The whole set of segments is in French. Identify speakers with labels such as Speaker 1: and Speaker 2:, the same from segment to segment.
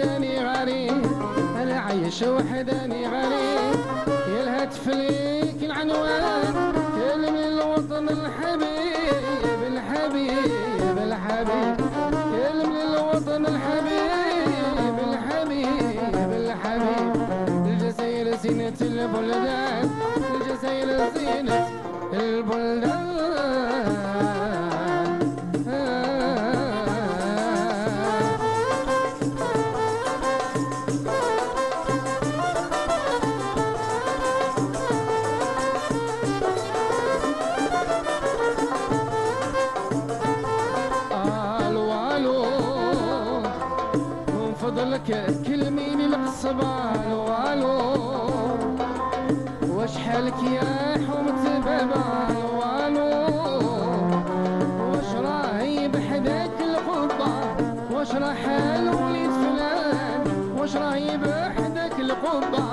Speaker 1: وحداني غريب، انا عايش وحداني غريب. يا الهاتف ليك العنوان، كلم الوطن الحبيب الحبيب الحبيب، كلم الوطن الحبيب الحبيب الحبيب. الجزائر زينة البلدان، الجزائر زينة البلدان. فضلك كلميني القصبان والو، واش حالك يا حومة بابان والو، واش راهي بحداك القبة، واش راه حال وليد فلان، واش راهي بحداك القبة،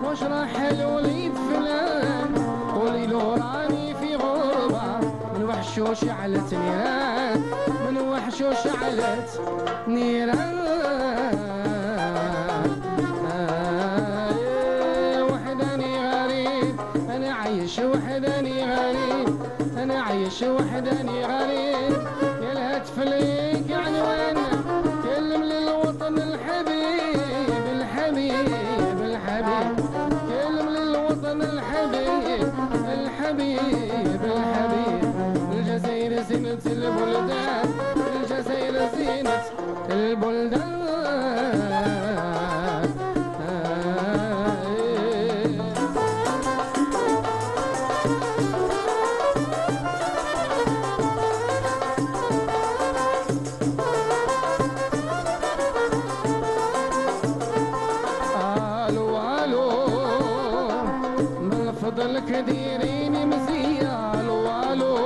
Speaker 1: واش راه حال وليد فلان. قولي له راني في غربة، من وحشو شعلت نيران، من وحشو شعلت نيران. وحداني غريب، انا عايش وحداني غريب. يا الهاتف ليك عنوان، كلم للوطن الحبيب الحبيب الحبيب، كلم للوطن الحبيب الحبيب الحبيب. الجزائر زينة البلدان، الجزائر زينة البلدان. فضلك ديريني مزيال والو،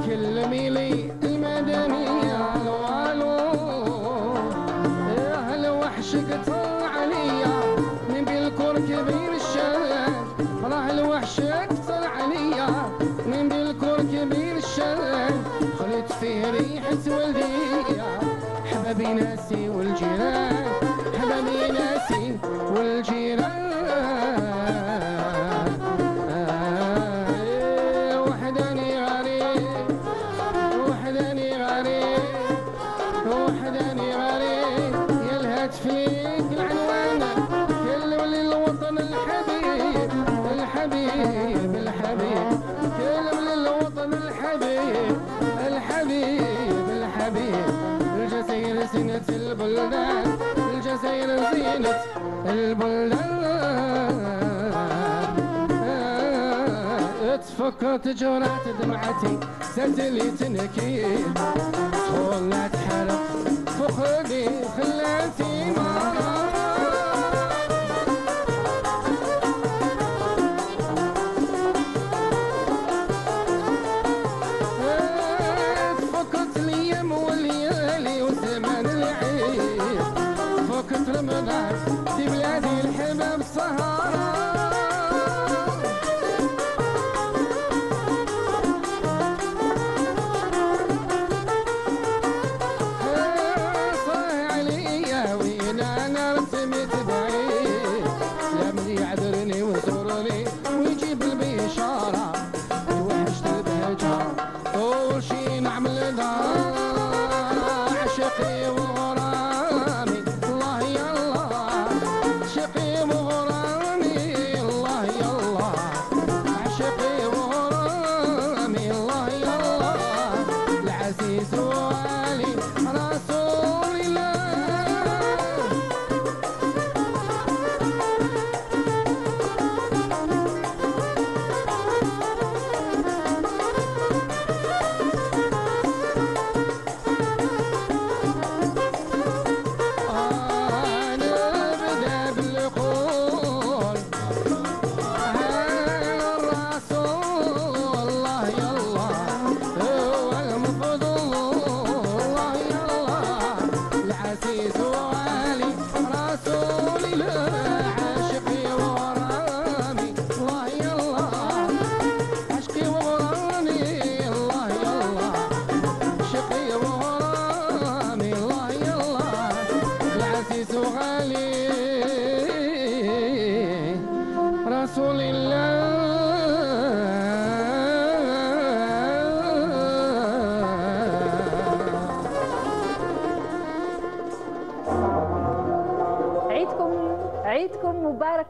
Speaker 1: كلمي لي المدنية والو. يا هل وحشك طلع عليا من بالكور كبير الشان، راه الوحشك طلع عليا من بالكور كبير الشان. خليت فيه ريحة والدية، حبابي ناسي والجيران، حبابي ناسي والجيران. فيك العنوان، كلم للوطن الحبيب الحبيب الحبيب، كلم للوطن الحبيب الحبيب الحبيب. الجزائر زينة البلدان، الجزائر زينة البلدان. تفكرت جرعت دمعتي ساتلي تنكيد، طولت حرق فخدي خلاتي مرة. فكرت الايام والليالي وزمان العيد، فكرت رمضان في بلادي الحباب سهرة. عشقي وغرامي الله يالله، عشقي وغرامي الله يالله، عشقي وغرامي الله يالله. العزيز والي رسول الله.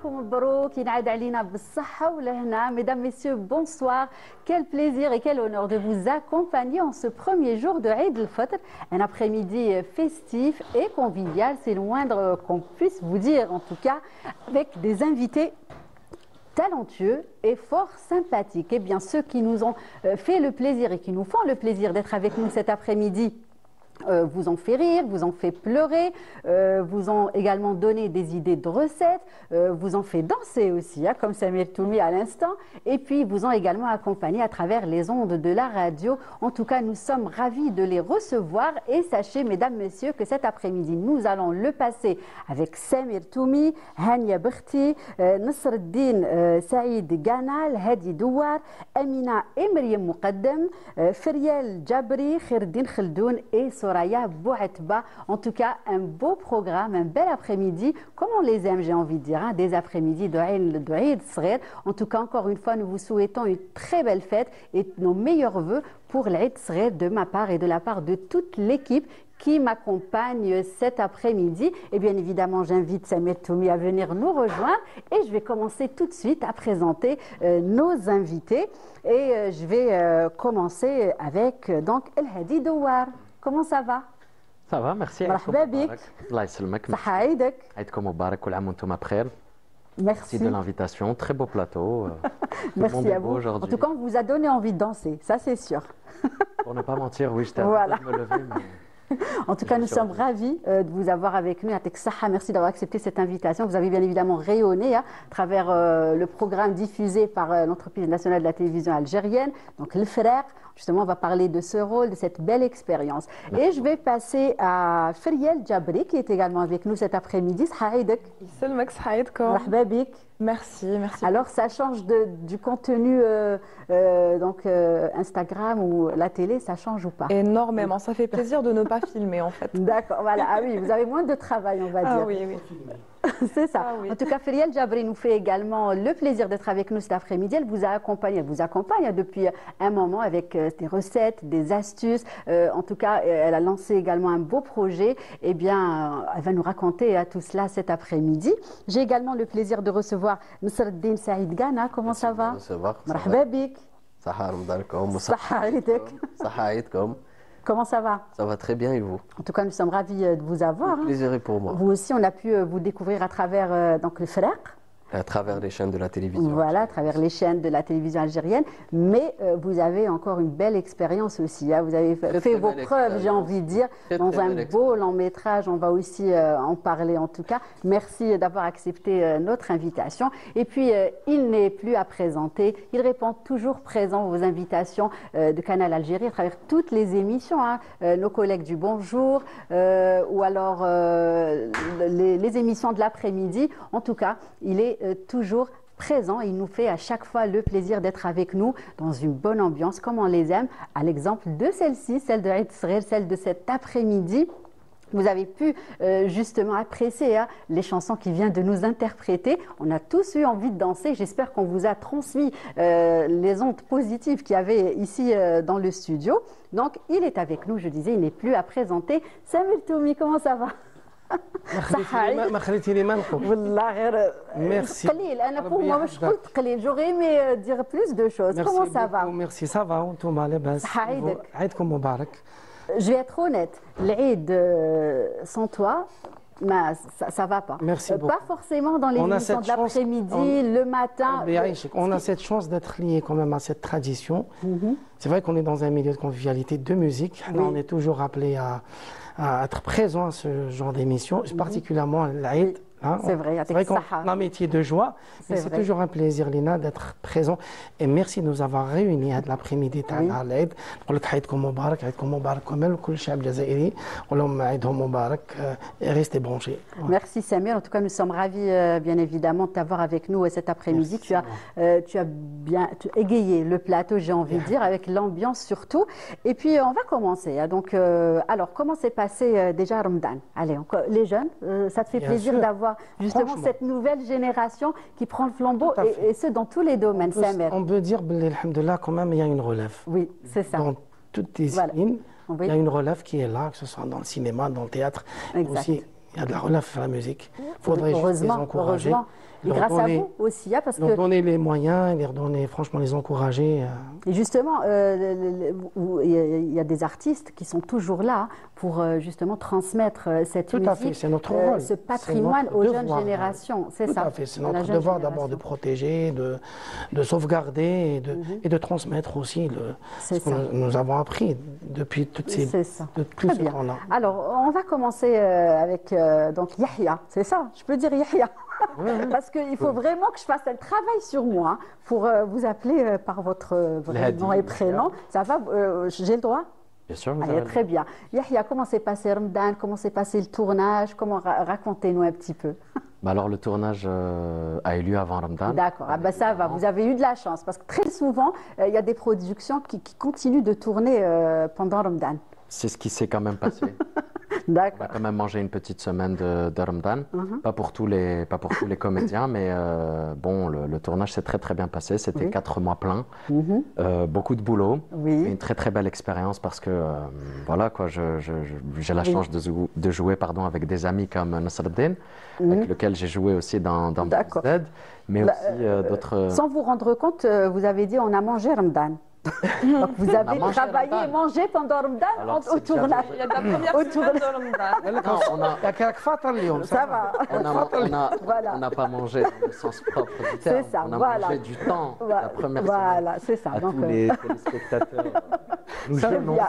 Speaker 2: Moulakoum Barouk, Inaïd Alina Bessaha Oulehna. Mesdames, Messieurs, bonsoir. Quel plaisir et quel honneur de vous accompagner en ce premier jour de Eid al-Fitr, un après-midi festif et convivial, c'est le moindre qu'on puisse vous dire, en tout cas, avec des invités talentueux et fort sympathiques. Et bien, ceux qui nous ont fait le plaisir et qui nous font le plaisir d'être avec nous cet après-midi, vous ont fait rire, vous ont fait pleurer, vous ont également donné des idées de recettes, vous ont fait danser aussi, hein, comme Samir Toumi à l'instant, et puis vous ont également accompagné à travers les ondes de la radio. En tout cas, nous sommes ravis de les recevoir et sachez, mesdames, messieurs, que cet après-midi, nous allons le passer avec Samir Toumi, Hania Berti, Nasreddin Saïd Ganal, Hadi Douar, Amina Emriem Moukaddem, Feriel Djabri, Khirdin Khaldoun et Soraya Bouatba. En tout cas, un beau programme, un bel après-midi, comme on les aime, j'ai envie de dire, hein, des après-midi de Eid Sghir. En tout cas, encore une fois, nous vous souhaitons une très belle fête et nos meilleurs voeux pour l'Eid Sghir de ma part et de la part de toute l'équipe qui m'accompagne cet après-midi. Et bien évidemment, j'invite Samir Toumi à venir nous rejoindre et je vais commencer tout de suite à présenter nos invités. Et je vais commencer avec donc El Hadi Douar. Comment ça va?
Speaker 3: Ça va, merci.
Speaker 2: مرحبا بك.
Speaker 3: الله يسلمك.
Speaker 2: صحة عيدك.
Speaker 3: عيدكم مبارك كل عام وانتم بخير.
Speaker 2: Merci.
Speaker 3: Merci de l'invitation, très beau plateau.
Speaker 2: Merci à vous. En tout cas, on vous a donné envie de danser, ça c'est sûr.
Speaker 3: Pour ne pas mentir, oui, j'étais
Speaker 2: Voilà.
Speaker 3: à me lever. Mais...
Speaker 2: En tout cas, nous sommes ravis de vous avoir avec nous. Yatek Saha, merci d'avoir accepté cette invitation. Vous avez bien évidemment rayonné à travers le programme diffusé par l'entreprise nationale de la télévision algérienne, donc le Frère. Justement, on va parler de ce rôle, de cette belle expérience. Et je vais passer à Feriel Djabri, qui est également avec nous cet après-midi.
Speaker 4: Merci, merci.
Speaker 2: Alors, ça change du contenu Instagram ou la télé, ça change ou pas?
Speaker 4: Énormément, ça fait plaisir de ne pas filmer en fait.
Speaker 2: D'accord, voilà. Ah oui, vous avez moins de travail, on va dire.
Speaker 4: Ah oui, oui.
Speaker 2: C'est ça.
Speaker 4: Ah oui.
Speaker 2: En tout cas, Feriel Djabri nous fait également le plaisir d'être avec nous cet après-midi. Elle vous accompagne depuis un moment avec des recettes, des astuces. En tout cas, elle a lancé également un beau projet. Eh bien, elle va nous raconter tout cela cet après-midi. J'ai également le plaisir de recevoir Nasreddin Saïd Gana. Comment ça va? مرحبا بك.
Speaker 5: صحة رمضانكم
Speaker 2: صحة عيدك.
Speaker 5: صحة عيدكم.
Speaker 2: Comment ça va?
Speaker 5: Ça va très bien et vous?
Speaker 2: En tout cas, nous sommes ravis de vous avoir.
Speaker 5: Le plaisir est pour moi.
Speaker 2: Vous aussi, on a pu vous découvrir à travers donc le Frère.
Speaker 5: À travers les chaînes de la télévision.
Speaker 2: Voilà, à travers les chaînes de la télévision algérienne. Mais vous avez encore une belle expérience aussi. Hein. Vous avez fait vos preuves, j'ai envie de dire, dans un beau long métrage. On va aussi en parler en tout cas. Merci d'avoir accepté notre invitation. Et puis, il n'est plus à présenter. Il répond toujours présent aux invitations de Canal Algérie à travers toutes les émissions. Hein. Nos collègues du Bonjour ou alors les émissions de l'après-midi. En tout cas, il est toujours présent. Il nous fait à chaque fois le plaisir d'être avec nous dans une bonne ambiance, comme on les aime. À l'exemple de celle-ci, celle de Eid Sghir, celle de cet après-midi. Vous avez pu justement apprécier hein, les chansons qu'il vient de nous interpréter. On a tous eu envie de danser. J'espère qu'on vous a transmis les ondes positives qu'il y avait ici dans le studio. Donc, il est avec nous, je disais, il n'est plus à présenter. Samir Toumi, comment ça va?
Speaker 1: ما خليتيني ما نقول
Speaker 2: والله غير
Speaker 1: Merci.
Speaker 2: قليل انا pour moi مش قلت قليل j'aurais aimé dire plus de choses. Comment ça va?
Speaker 1: Merci, ça va وانتم لاباس
Speaker 2: صحة عيدك.
Speaker 1: عيدكم مبارك.
Speaker 2: Je vais être honnête, l'Eid sans toi, ça va pas.
Speaker 1: Merci beaucoup.
Speaker 2: Pas forcément dans les
Speaker 1: On a
Speaker 2: émissions
Speaker 1: cette
Speaker 2: de l'après-midi, le matin.
Speaker 1: On a cette chance d'être lié quand même à cette tradition. C'est vrai qu'on est dans un milieu de convivialité, de musique.
Speaker 2: Oui.
Speaker 1: On est toujours appelé à être présent à ce genre d'émission, particulièrement à l'Aïd. Hein,
Speaker 2: C'est vrai,
Speaker 1: qu'on a un métier de joie, mais c'est toujours un plaisir, Lina, d'être présent. Et merci de nous avoir réunis à l'après-midi à l'Aïd. نقول لك عيدكم مبارك عيدكم مبارك كامل لكل الشعب الجزائري ولهم عيدهم مبارك et restez branchés.
Speaker 2: Merci Samir. En tout cas, nous sommes ravis, bien évidemment, de t'avoir avec nous cet après-midi. Tu as bien égayé le plateau, j'ai envie de dire, avec l'ambiance surtout. Et puis, on va commencer. Hein. Donc, alors, comment s'est passé déjà Ramadan? Allez, les jeunes, ça te fait
Speaker 1: Bien
Speaker 2: plaisir
Speaker 1: sûr.
Speaker 2: d'avoir justement cette nouvelle génération qui prend le flambeau et ce dans tous les domaines, Samir.
Speaker 1: On peut dire, alhamdoulilah, quand même, il y a une relève.
Speaker 2: Oui, c'est ça.
Speaker 1: Dans toutes les
Speaker 2: Voilà.
Speaker 1: lignes,
Speaker 2: Oui.
Speaker 1: il y a une relève qui est là, que ce soit dans le cinéma, dans le théâtre.
Speaker 2: Exact.
Speaker 1: Aussi, il y a de la relève à la musique. Il faudrait juste les
Speaker 2: Heureusement,
Speaker 1: encourager,
Speaker 2: heureusement. Et grâce à vous aussi, hein, parce
Speaker 6: leur
Speaker 2: que
Speaker 6: donner les moyens, leur donner, franchement, les encourager.
Speaker 2: et justement, il y a des artistes qui sont toujours là pour justement transmettre cette
Speaker 6: Tout
Speaker 2: musique,
Speaker 6: à fait, c'est notre rôle.
Speaker 2: ce
Speaker 6: C'est
Speaker 2: patrimoine
Speaker 6: notre
Speaker 2: aux
Speaker 6: devoir.
Speaker 2: jeunes générations. C'est
Speaker 6: Tout
Speaker 2: ça.
Speaker 6: à fait, c'est
Speaker 2: à la
Speaker 6: notre
Speaker 2: jeune
Speaker 6: devoir d'abord de
Speaker 2: génération.
Speaker 6: protéger, de sauvegarder et de transmettre aussi
Speaker 2: C'est
Speaker 6: ce que
Speaker 2: ça.
Speaker 6: nous avons appris depuis
Speaker 2: C'est ça.
Speaker 6: de tout
Speaker 2: Très
Speaker 6: ce
Speaker 2: bien.
Speaker 6: temps-là.
Speaker 2: Alors, on va commencer avec donc Yahya, c'est ça? Je peux dire Yahya. Parce qu'il faut vraiment que je fasse un travail sur moi pour vous appeler par votre vrai
Speaker 3: Lahadi,
Speaker 2: nom et prénom. Ça va? J'ai le droit?
Speaker 3: Bien sûr, vous
Speaker 2: Allez,
Speaker 3: avez
Speaker 2: très bien. Yahya, comment s'est passé Ramadan? Comment s'est passé le tournage? Comment racontez-nous un petit peu.
Speaker 3: Bah alors, le tournage a eu lieu avant Ramadan.
Speaker 2: D'accord, ah bah ça va, vous avez eu de la chance parce que très souvent, il y a des productions qui continuent de tourner pendant Ramadan.
Speaker 3: C'est ce qui s'est quand même passé. On a
Speaker 2: D'accord.
Speaker 3: quand même mangé une petite semaine de Ramadan. Pas pour tous les comédiens, mais bon, le tournage s'est très très bien passé. C'était
Speaker 2: Oui.
Speaker 3: 4 mois pleins, beaucoup de boulot.
Speaker 2: Oui.
Speaker 3: Et une très très belle expérience parce que voilà quoi, j'ai la
Speaker 2: Oui.
Speaker 3: chance de jouer pardon avec des amis comme Nasreddin, avec lequel j'ai joué aussi dans
Speaker 2: D'accord.
Speaker 3: Z, mais
Speaker 2: Bah,
Speaker 3: aussi d'autres.
Speaker 2: Sans vous rendre compte, vous avez dit on a mangé Ramadan. Donc vous avez
Speaker 3: mangé
Speaker 2: travaillé et
Speaker 3: Ramadan.
Speaker 2: mangé pendant Ramadan
Speaker 3: Alors,
Speaker 2: au
Speaker 3: c'est déjà
Speaker 2: tournage.
Speaker 4: Il y a de la première
Speaker 2: Au
Speaker 4: semaine de
Speaker 2: tournage.
Speaker 4: Ramadan.
Speaker 3: Non, on a-
Speaker 6: Il y a quelques fatas, Léon,
Speaker 2: Ça va. Voilà.
Speaker 3: on n'a pas mangé dans le sens propre du
Speaker 2: C'est
Speaker 3: terme.
Speaker 2: ça,
Speaker 3: on a
Speaker 2: voilà.
Speaker 3: mangé du temps, la première
Speaker 2: Voilà,
Speaker 3: semaine.
Speaker 2: c'est ça.
Speaker 3: À
Speaker 2: Donc,
Speaker 3: tous les téléspectateurs. Nous
Speaker 2: très
Speaker 3: jeûnons.
Speaker 2: bien.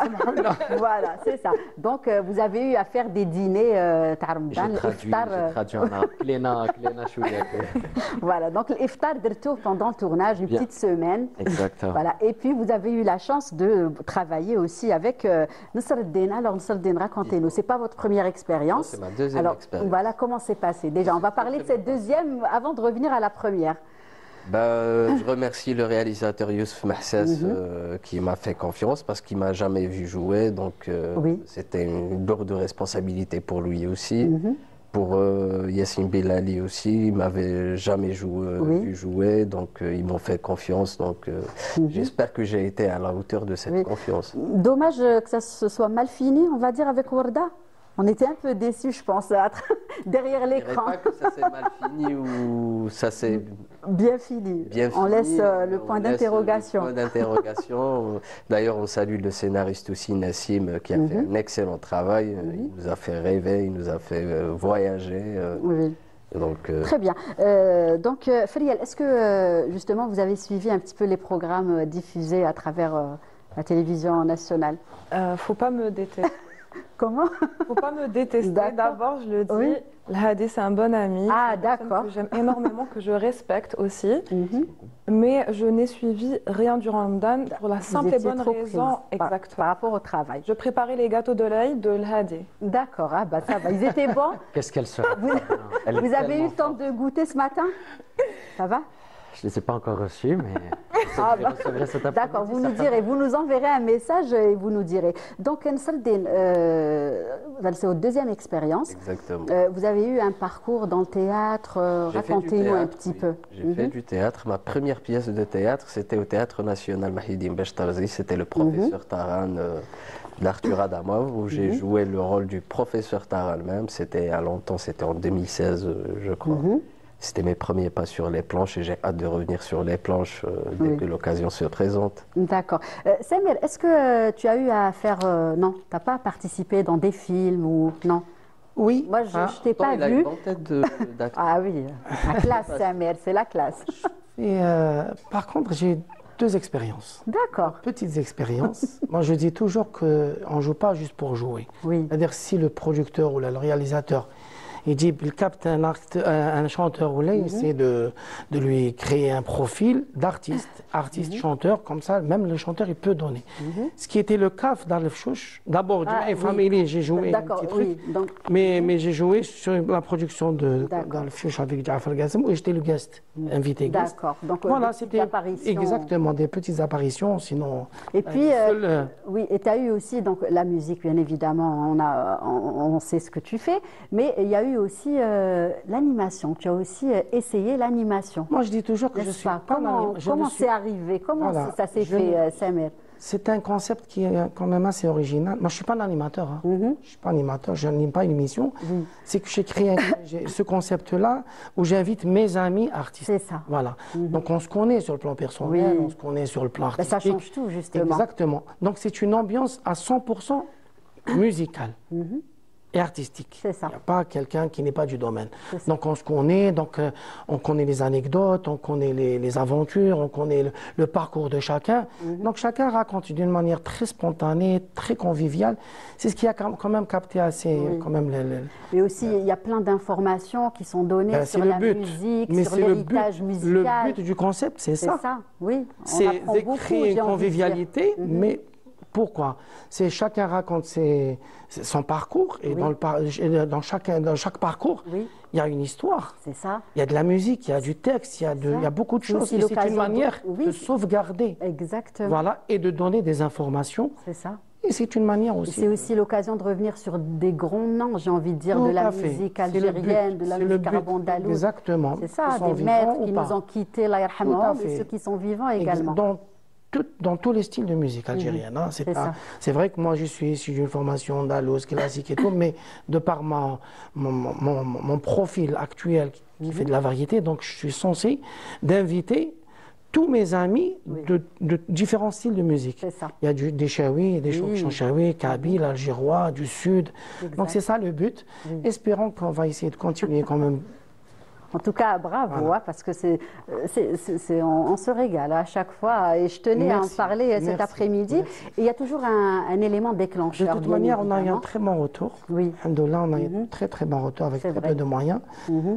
Speaker 2: Voilà, c'est ça. Donc vous avez eu à faire des dîners تاع رمضان
Speaker 3: J'ai
Speaker 2: الافطار.
Speaker 3: traduit en arabe. Klena chouïa.
Speaker 2: Voilà, donc l'iftar درتوه pendant le tournage, une
Speaker 3: Bien.
Speaker 2: petite semaine.
Speaker 3: Exactement.
Speaker 2: Voilà. Et puis vous avez eu la chance de travailler aussi avec Nasreddin. Alors Nasreddin, racontez-nous, c'est pas votre première expérience.
Speaker 5: C'est ma deuxième
Speaker 2: Alors,
Speaker 5: expérience.
Speaker 2: Voilà comment c'est passé. Déjà, on va parler de cette deuxième avant de revenir à la première.
Speaker 5: Je remercie le réalisateur Youssef Mahsas qui m'a fait confiance parce qu'il m'a jamais vu jouer, donc
Speaker 2: Oui.
Speaker 5: c'était une lourde responsabilité pour lui aussi. Pour Yassine Bellali aussi, il m'avait jamais
Speaker 2: Oui.
Speaker 5: vu jouer, donc ils m'ont fait confiance. Donc j'espère que j'ai été à la hauteur de cette
Speaker 2: Oui.
Speaker 5: confiance.
Speaker 2: Dommage que ça se soit mal fini, on va dire, avec Warda. On était un peu déçus, je pense, derrière
Speaker 5: Je dirais
Speaker 2: l'écran.
Speaker 5: pas que ça s'est mal fini ou ça s'est
Speaker 2: Bien fini.
Speaker 5: bien fini.
Speaker 2: On laisse le point
Speaker 5: On laisse
Speaker 2: d'interrogation.
Speaker 5: le point d'interrogation. D'ailleurs, on salue le scénariste aussi, Nassim, qui a fait un excellent travail. Il nous a fait rêver, il nous a fait voyager.
Speaker 2: Oui.
Speaker 5: Donc,
Speaker 2: Très bien. Donc, Friel, est-ce que justement vous avez suivi un petit peu les programmes diffusés à travers la télévision nationale?
Speaker 4: Faut pas me détester.
Speaker 2: Comment?
Speaker 4: Faut pas me détester.
Speaker 2: D'accord.
Speaker 4: D'abord, je le dis,
Speaker 2: Oui.
Speaker 4: Lahadi, c'est un bon ami.
Speaker 2: Ah,
Speaker 4: c'est une personne
Speaker 2: d'accord.
Speaker 4: que j'aime énormément, que je respecte aussi. Mais je n'ai suivi rien durant Ramadan pour la
Speaker 2: Vous
Speaker 4: simple et
Speaker 2: étiez
Speaker 4: bonne
Speaker 2: trop
Speaker 4: raison.
Speaker 2: prise par
Speaker 4: Exactement.
Speaker 2: rapport au travail.
Speaker 4: Je préparais les gâteaux de l'Aïd de Lahadi.
Speaker 2: D'accord, ah bah ça va. Ils étaient bons.
Speaker 3: Qu'est-ce qu'elle sera Elle est
Speaker 2: Vous avez eu
Speaker 3: tellement
Speaker 2: le temps
Speaker 3: forte.
Speaker 2: de goûter ce matin? Ça va?
Speaker 3: Je ne les ai pas encore reçus, mais
Speaker 2: Ah,
Speaker 3: je
Speaker 2: bah.
Speaker 3: recevrai cet après-midi.
Speaker 2: D'accord, vous nous
Speaker 3: certainement.
Speaker 2: direz, vous nous enverrez un message et vous nous direz. Donc, Nasreddin, c'est votre deuxième expérience.
Speaker 5: exactement.
Speaker 2: Vous avez eu un parcours dans le théâtre.
Speaker 5: J'ai fait du
Speaker 2: Racontez-nous un
Speaker 5: théâtre,
Speaker 2: petit
Speaker 5: oui.
Speaker 2: peu.
Speaker 5: J'ai fait du théâtre. Ma première pièce de théâtre, c'était au Théâtre National Mahidine Bechtarzi. C'était le professeur Taran d'Arthur Adamov, où j'ai joué le rôle du professeur Taran même. C'était il y a longtemps, c'était en 2016, je crois. C'était mes premiers pas sur les planches et j'ai hâte de revenir sur les planches dès
Speaker 2: Oui.
Speaker 5: que l'occasion se présente.
Speaker 2: D'accord. Samir, est-ce que tu as eu à faire... non, tu n'as pas participé dans des films ou... Non.
Speaker 6: Oui.
Speaker 2: Moi, je ne t'ai
Speaker 5: Pourtant,
Speaker 2: pas
Speaker 5: il a
Speaker 2: vu.
Speaker 5: une bonne tête d'acteur.
Speaker 2: Ah oui, la classe, Samir, c'est la classe.
Speaker 6: Et, par contre, j'ai eu 2 expériences.
Speaker 2: D'accord.
Speaker 6: Petites expériences. Moi, je dis toujours qu'on ne joue pas juste pour jouer.
Speaker 2: Oui.
Speaker 6: C'est-à-dire, si le producteur ou le réalisateur il dit il capte un chanteur ou là, il essaie de lui créer un profil d'artiste, artiste-chanteur, comme ça, même le chanteur, il peut donner. Ce qui était le cas dans le Fchouch. D'abord,
Speaker 2: Ah,
Speaker 6: du
Speaker 2: oui.
Speaker 6: Family, j'ai joué un
Speaker 2: D'accord,
Speaker 6: petit truc.
Speaker 2: oui. Donc,
Speaker 6: Mais j'ai joué sur la production de
Speaker 2: D'accord.
Speaker 6: dans le Fchouch avec Jafar Gazem où j'étais le guest, invité guest.
Speaker 2: d'accord. Donc,
Speaker 6: Voilà,
Speaker 2: des petites
Speaker 6: c'était
Speaker 2: apparitions.
Speaker 6: exactement des petites apparitions, sinon.
Speaker 2: Et puis,
Speaker 6: seul,
Speaker 2: oui, et tu as eu aussi donc, la musique, bien évidemment, on sait ce que tu fais, mais il y a eu eu aussi l'animation. Tu as aussi essayé l'animation.
Speaker 6: Moi, je dis toujours que je
Speaker 2: N'est-ce
Speaker 6: suis
Speaker 2: pas?
Speaker 6: pas un
Speaker 2: Comment
Speaker 6: je ne
Speaker 2: comment
Speaker 6: suis-
Speaker 2: c'est arrivé? Comment
Speaker 6: Voilà.
Speaker 2: ça s'est
Speaker 6: Je
Speaker 2: fait,
Speaker 6: ne-
Speaker 2: Samer?
Speaker 6: C'est un concept qui est quand même assez original. Moi, je ne suis pas un animateur. Hein. Je suis pas animateur, je n'anime pas une émission. C'est que j'ai créé ce concept-là où j'invite mes amis artistes.
Speaker 2: C'est ça.
Speaker 6: Voilà. Donc, on se connaît sur le plan personnel,
Speaker 2: Oui.
Speaker 6: on se connaît sur le plan
Speaker 2: Ben,
Speaker 6: artistique.
Speaker 2: ça change tout, justement.
Speaker 6: Exactement. Donc, c'est une ambiance à 100% musicale et artistique.
Speaker 2: C'est ça.
Speaker 6: Il n'y a pas quelqu'un qui n'est pas du domaine.
Speaker 2: C'est ça.
Speaker 6: Donc, on se connaît, donc, on connaît les anecdotes, on connaît les aventures, on connaît le parcours de chacun. Donc, chacun raconte d'une manière très spontanée, très conviviale. C'est ce qui a quand même capté assez, quand même,
Speaker 2: Mais aussi, il y a plein d'informations qui sont données
Speaker 6: ben,
Speaker 2: sur
Speaker 6: c'est le
Speaker 2: la
Speaker 6: but.
Speaker 2: musique,
Speaker 6: Mais
Speaker 2: sur
Speaker 6: c'est
Speaker 2: l'héritage musical.
Speaker 6: Le but du concept, c'est
Speaker 2: C'est
Speaker 6: ça.
Speaker 2: ça, oui. On
Speaker 6: C'est
Speaker 2: apprend
Speaker 6: de
Speaker 2: beaucoup,
Speaker 6: créer
Speaker 2: j'ai
Speaker 6: une
Speaker 2: envie de dire.
Speaker 6: convivialité, mais pourquoi? C'est chacun raconte son parcours et
Speaker 2: Oui.
Speaker 6: dans chaque parcours,
Speaker 2: Oui.
Speaker 6: il y a une histoire.
Speaker 2: C'est ça.
Speaker 6: Il y a de la musique, il y a du texte, il y a beaucoup de
Speaker 2: C'est
Speaker 6: choses.
Speaker 2: aussi
Speaker 6: Et c'est
Speaker 2: l'occasion
Speaker 6: une manière
Speaker 2: oui.
Speaker 6: de sauvegarder,
Speaker 2: Exactement.
Speaker 6: voilà, et de donner des informations.
Speaker 2: C'est ça.
Speaker 6: Et c'est une manière aussi.
Speaker 2: C'est aussi l'occasion de revenir sur des grands noms, j'ai envie de dire, de
Speaker 6: Tout
Speaker 2: la
Speaker 6: à fait.
Speaker 2: musique
Speaker 6: C'est le but.
Speaker 2: algérienne, de la
Speaker 6: C'est le
Speaker 2: musique
Speaker 6: but.
Speaker 2: arabo-andalouse.
Speaker 6: Exactement.
Speaker 2: C'est ça,
Speaker 6: Qu'ils sont
Speaker 2: des maîtres
Speaker 6: vivants
Speaker 2: qui
Speaker 6: ou pas.
Speaker 2: nous ont quittés, Allah
Speaker 6: Tout à
Speaker 2: yarhamahum,
Speaker 6: fait.
Speaker 2: et ceux qui sont vivants également.
Speaker 6: Dans tous les styles de musique algérienne. Hein.
Speaker 2: C'est ça.
Speaker 6: C'est vrai que moi, je suis issu d'une formation andalouse, classique et tout, mais de par mon profil actuel qui fait de la variété, donc je suis censé d'inviter tous mes amis de différents styles de musique.
Speaker 2: C'est ça.
Speaker 6: Il y a des chaouis, des chanchaouis, kabyle, algérois, du sud.
Speaker 2: Exact.
Speaker 6: Donc c'est ça le but. Espérons qu'on va essayer de continuer quand même.
Speaker 2: En tout cas, bravo, hein, parce que on se régale à chaque fois. Et je tenais à en
Speaker 6: Merci,
Speaker 2: parler cet
Speaker 6: merci,
Speaker 2: après-midi.
Speaker 6: merci.
Speaker 2: Et il y a toujours un élément déclencheur.
Speaker 6: De toute
Speaker 2: bien
Speaker 6: manière, on a eu un
Speaker 2: évidemment.
Speaker 6: très bon retour.
Speaker 2: Oui.
Speaker 6: Alhamdoulilah, on a eu un très très bon retour avec
Speaker 2: C'est
Speaker 6: très
Speaker 2: vrai.
Speaker 6: peu de moyens.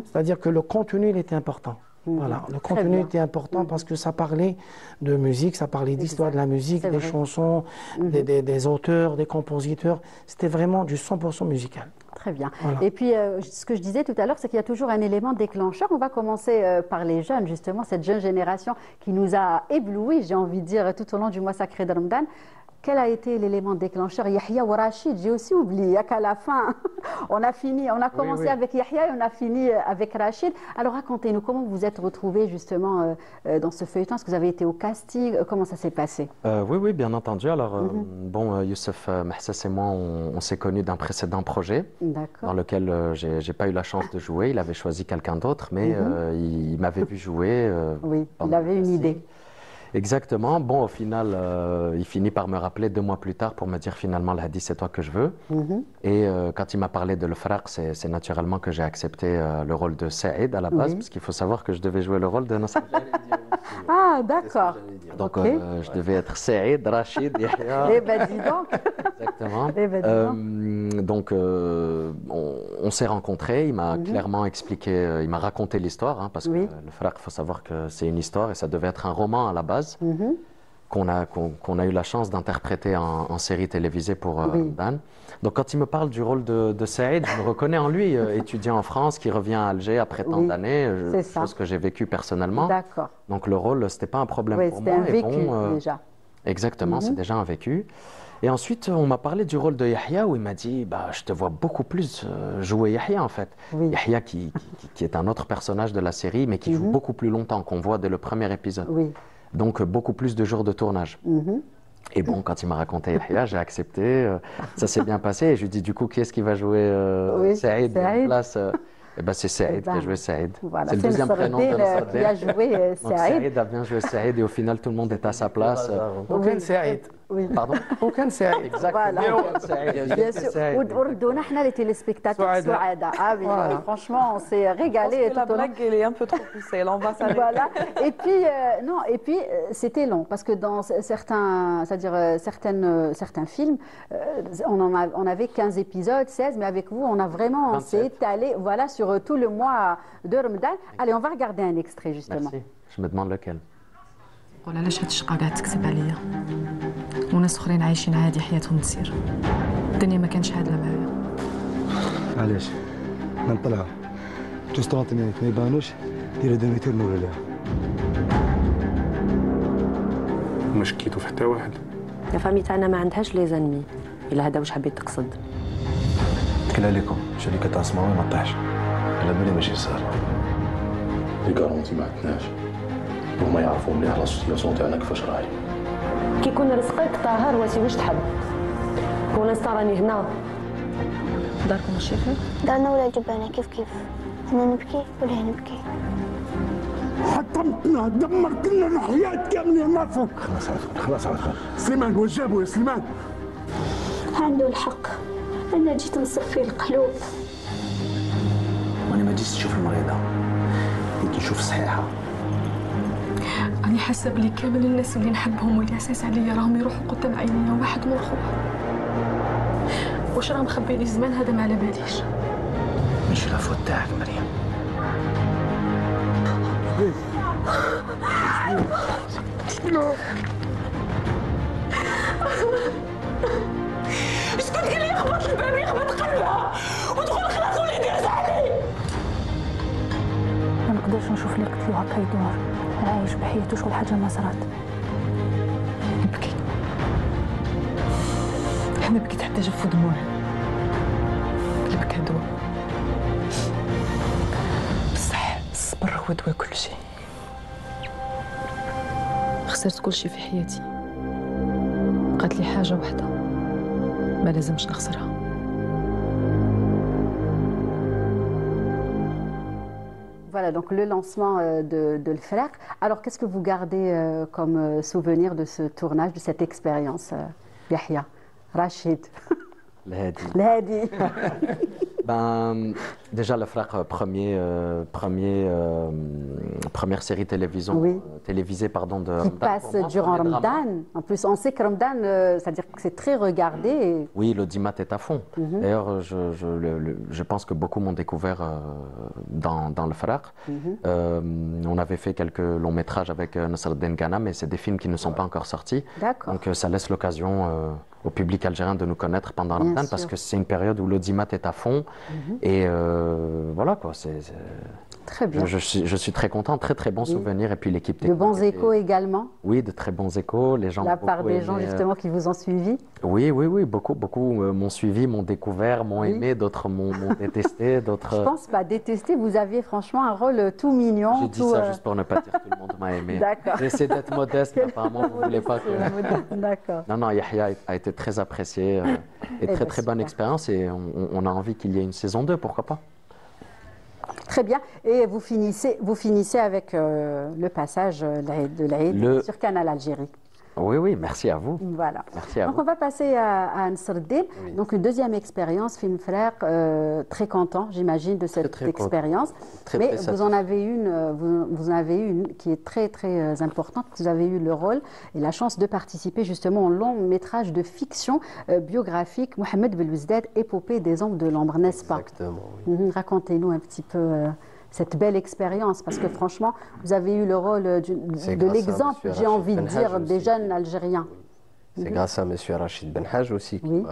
Speaker 6: C'est-à-dire que le contenu, il était important. Voilà, le contenu
Speaker 2: bien.
Speaker 6: était important parce que ça parlait de musique, ça parlait d'histoire de la musique,
Speaker 2: C'est
Speaker 6: des
Speaker 2: vrai.
Speaker 6: chansons, des auteurs, des compositeurs. C'était vraiment du 100% musical.
Speaker 2: Très bien.
Speaker 6: Voilà.
Speaker 2: Et puis, ce que je disais tout à l'heure, c'est qu'il y a toujours un élément déclencheur. On va commencer par les jeunes, justement, cette jeune génération qui nous a éblouis, j'ai envie de dire, tout au long du mois sacré de Ramadan. Quel a été l'élément déclencheur? Yahya ou Rachid, j'ai aussi oublié qu'à la fin, on a commencé avec Yahya et on a fini avec Rachid. Alors racontez-nous, comment vous êtes retrouvés justement dans ce feuilleton? Est-ce que vous avez été au casting? Comment ça s'est passé?
Speaker 3: Oui, bien entendu. Alors, Youssef Mahsas et moi, on s'est connus d'un précédent projet dans
Speaker 2: D'accord.
Speaker 3: lequel j'ai pas eu la chance de jouer. Il avait choisi quelqu'un d'autre, mais il m'avait vu jouer.
Speaker 2: Oui, il
Speaker 3: pendant
Speaker 2: avait
Speaker 3: le
Speaker 2: une
Speaker 3: casting.
Speaker 2: idée.
Speaker 3: Exactement. Bon, au final, il finit par me rappeler 2 mois plus tard pour me dire finalement, Lahadi, c'est toi que je veux. Et quand il m'a parlé de Le Fraq, c'est naturellement que j'ai accepté le rôle de Saïd à la base, parce qu'il faut savoir que je devais jouer le rôle de Nasser.
Speaker 2: Ah, d'accord.
Speaker 3: Donc,
Speaker 2: Ok.
Speaker 3: je devais être Saïd, Rachid, Yahya.
Speaker 2: Eh ben, dis donc.
Speaker 3: Exactement.
Speaker 2: Eh ben, dis
Speaker 3: Donc, on s'est rencontrés. Il m'a clairement expliqué, il m'a raconté l'histoire, hein, parce
Speaker 2: Oui.
Speaker 3: que Le Fraq, il faut savoir que c'est une histoire et ça devait être un roman à la base qu'on a eu la chance d'interpréter en série télévisée pour Dan. Donc, quand il me parle du rôle de Saïd, je me reconnais en lui, étudiant en France, qui revient à Alger après tant
Speaker 2: Oui,
Speaker 3: d'années,
Speaker 2: c'est ça.
Speaker 3: chose que j'ai vécue personnellement.
Speaker 2: D'accord.
Speaker 3: Donc, le rôle, c'était pas un problème
Speaker 2: Oui,
Speaker 3: pour
Speaker 2: c'était
Speaker 3: moi.
Speaker 2: un
Speaker 3: Et
Speaker 2: vécu
Speaker 3: bon,
Speaker 2: déjà.
Speaker 3: Exactement, c'est déjà un vécu. Et ensuite, on m'a parlé du rôle de Yahya où il m'a dit je te vois beaucoup plus jouer Yahya en fait.
Speaker 2: Oui.
Speaker 3: Yahya qui est un autre personnage de la série, mais qui joue beaucoup plus longtemps, qu'on voit dès le premier épisode.
Speaker 2: Oui.
Speaker 3: Donc, beaucoup plus de jours de tournage. Et bon, quand il m'a raconté Yahya, j'ai accepté. Ça s'est bien passé. Et je lui dis du coup, qui est-ce qui va jouer
Speaker 2: Oui,
Speaker 3: Saïd en
Speaker 2: Saïd.
Speaker 3: place Eh ben, c'est Saïd
Speaker 2: Eh ben,
Speaker 3: qui a joué Saïd.
Speaker 2: Voilà,
Speaker 3: C'est le deuxième prénom de
Speaker 2: Nasreddin, qui a
Speaker 3: Nasreddin.
Speaker 2: joué
Speaker 3: Donc,
Speaker 2: Saïd.
Speaker 3: Saïd a bien joué Saïd et au final, tout le monde est à sa place.
Speaker 6: Aucun Saïd.
Speaker 2: Oui.
Speaker 3: Pardon
Speaker 6: Aucun Saïd.
Speaker 3: Exactement.
Speaker 2: Voilà.
Speaker 3: Saïd.
Speaker 2: Bien sûr. Ou Nahna, les téléspectateurs,
Speaker 6: Souada.
Speaker 2: Souada. Ah oui,
Speaker 6: Voilà.
Speaker 2: franchement, on s'est
Speaker 4: Je pense
Speaker 2: régalé
Speaker 4: que la
Speaker 2: tout au long.
Speaker 4: blague, elle est un peu trop poussée. Là, on va s'arrêter.
Speaker 2: Voilà. Et puis, c'était long parce que dans certains, c'est-à-dire certains films, on avait 15 épisodes, 16, mais avec vous, on on s'est
Speaker 3: 27.
Speaker 2: étalé, voilà, sur tout le mois de Ramadan. Allez, on va regarder un extrait justement.
Speaker 3: Merci. Je me demande lequel.
Speaker 7: قول علاش هاد الشقة قاعد تكذب عليا وناس اخرين عايشين عادي حياتهم تسير الدنيا ما كانش عادله معايا
Speaker 8: علاش؟ نطلعوا جوج طونطينيات ما يبانوش ديروا دوميتور نورو لها.
Speaker 9: ما شكيتو في حتى واحد.
Speaker 10: لا فامي تاعنا ما عندهاش لي زانمي الا هذا واش حبيت تقصد.
Speaker 8: كل عليكم شركة تاع سماوي ما طيحش على بالي ماشي صار
Speaker 9: لي كارونتي ما عندناش وهما يعرفوا مليح لا سيتياسيون تاعنا كيفاش راهي.
Speaker 10: كي يكون رزقك طاهر واسي واش تحب؟ بور لانستون راني هنا.
Speaker 7: داركم الشيخة؟
Speaker 11: دارنا ولا جبانة كيف كيف. أنا نبكي ولا هي نبكي.
Speaker 12: حطمتنا دمرت لنا الحياة كاملة ما فوق.
Speaker 8: خلاص
Speaker 12: سليمان واش جابوا يا سليمان؟
Speaker 11: عنده الحق. أنا جيت نصفي القلوب.
Speaker 8: وأنا ما جيتش نشوف المريضة جيت نشوف صحيحة.
Speaker 7: أنا حاسة بلي كامل الناس اللي نحبهم واللي عزاز عليا راهم يروحوا قدام عينيا واحد من خوه. واش راه مخبي لي زمان هذا ما على باليش.
Speaker 8: ماشي العفو تاعك مريم.
Speaker 10: شكون قال لي يخبط الباب يخبط قلبها ودخل خلاص وليدي رجعني.
Speaker 11: ما نقدرش نشوف اللي قتلو هكا يدور عايش بحياته شغل حاجة ما صرات.
Speaker 7: نبكي. أنا بكيت حتى جف دموعي. البكا دواء. بصح الصبر هو دواء كل شيء. خسرت كل شيء في حياتي. بقات لي حاجة واحدة ما لازمش نخسرها.
Speaker 2: Voilà, donc le lancement de Le Frère. Alors, qu'est-ce que vous gardez comme souvenir de ce tournage, de cette expérience, Yahya, Rachid, L'Hadi?
Speaker 3: Ben, déjà, Le Frère, première série télévisée de Ramadan.
Speaker 2: Qui passe durant Ramadan. En plus, on sait que Ramadan, c'est-à-dire que c'est très regardé.
Speaker 3: Oui, l'audimat est à fond. D'ailleurs, je pense que beaucoup m'ont découvert dans Le Frère. On avait fait quelques longs métrages avec Nasreddin Ghana, mais c'est des films qui ne sont pas encore sortis. Donc, ça laisse l'occasion au public algérien de nous connaître pendant Ramadan parce que c'est une période où l'audimat est à fond. Et voilà quoi,
Speaker 2: très bien.
Speaker 3: Je suis très content, très bons souvenirs. Et puis l'équipe technique.
Speaker 2: De bons échos également?
Speaker 3: Oui, de très bons échos. Les gens
Speaker 2: la part des gens justement qui vous ont suivi?
Speaker 3: Oui, beaucoup m'ont suivi, m'ont découvert, m'ont aimé, d'autres m'ont détesté, d'autres.
Speaker 2: Je pense pas détester, vous aviez franchement un rôle tout mignon.
Speaker 3: J'ai dit ça juste pour ne pas dire que tout le monde m'a aimé.
Speaker 2: D'accord.
Speaker 3: J'essaie d'être modeste, mais apparemment vous ne voulez pas que.
Speaker 2: D'accord.
Speaker 3: Non, Yahya a été très apprécié et très bonne expérience et on a envie qu'il y ait une saison 2, pourquoi pas.
Speaker 2: Très bien. Et vous finissez avec le passage de l'Aïd sur Canal Algérie.
Speaker 3: Oui, merci à vous.
Speaker 2: Voilà.
Speaker 3: Merci à
Speaker 2: donc
Speaker 3: vous.
Speaker 2: on va passer à Nasreddin. Donc une deuxième expérience, Film Frère, très content, j'imagine, de cette expérience. Mais vous en avez une qui est très importante. Vous avez eu le rôle et la chance de participer justement au long métrage de fiction biographique Mohamed Belouizdad, Épopée des ombres de l'ombre, n'est-ce pas?
Speaker 5: Exactement.
Speaker 2: Oui. Racontez-nous un petit peu cette belle expérience, parce que franchement, vous avez eu le rôle de l'exemple, j'ai envie de dire, des jeunes Algériens.
Speaker 5: C'est grâce à M. Rachid Benhaj aussi qui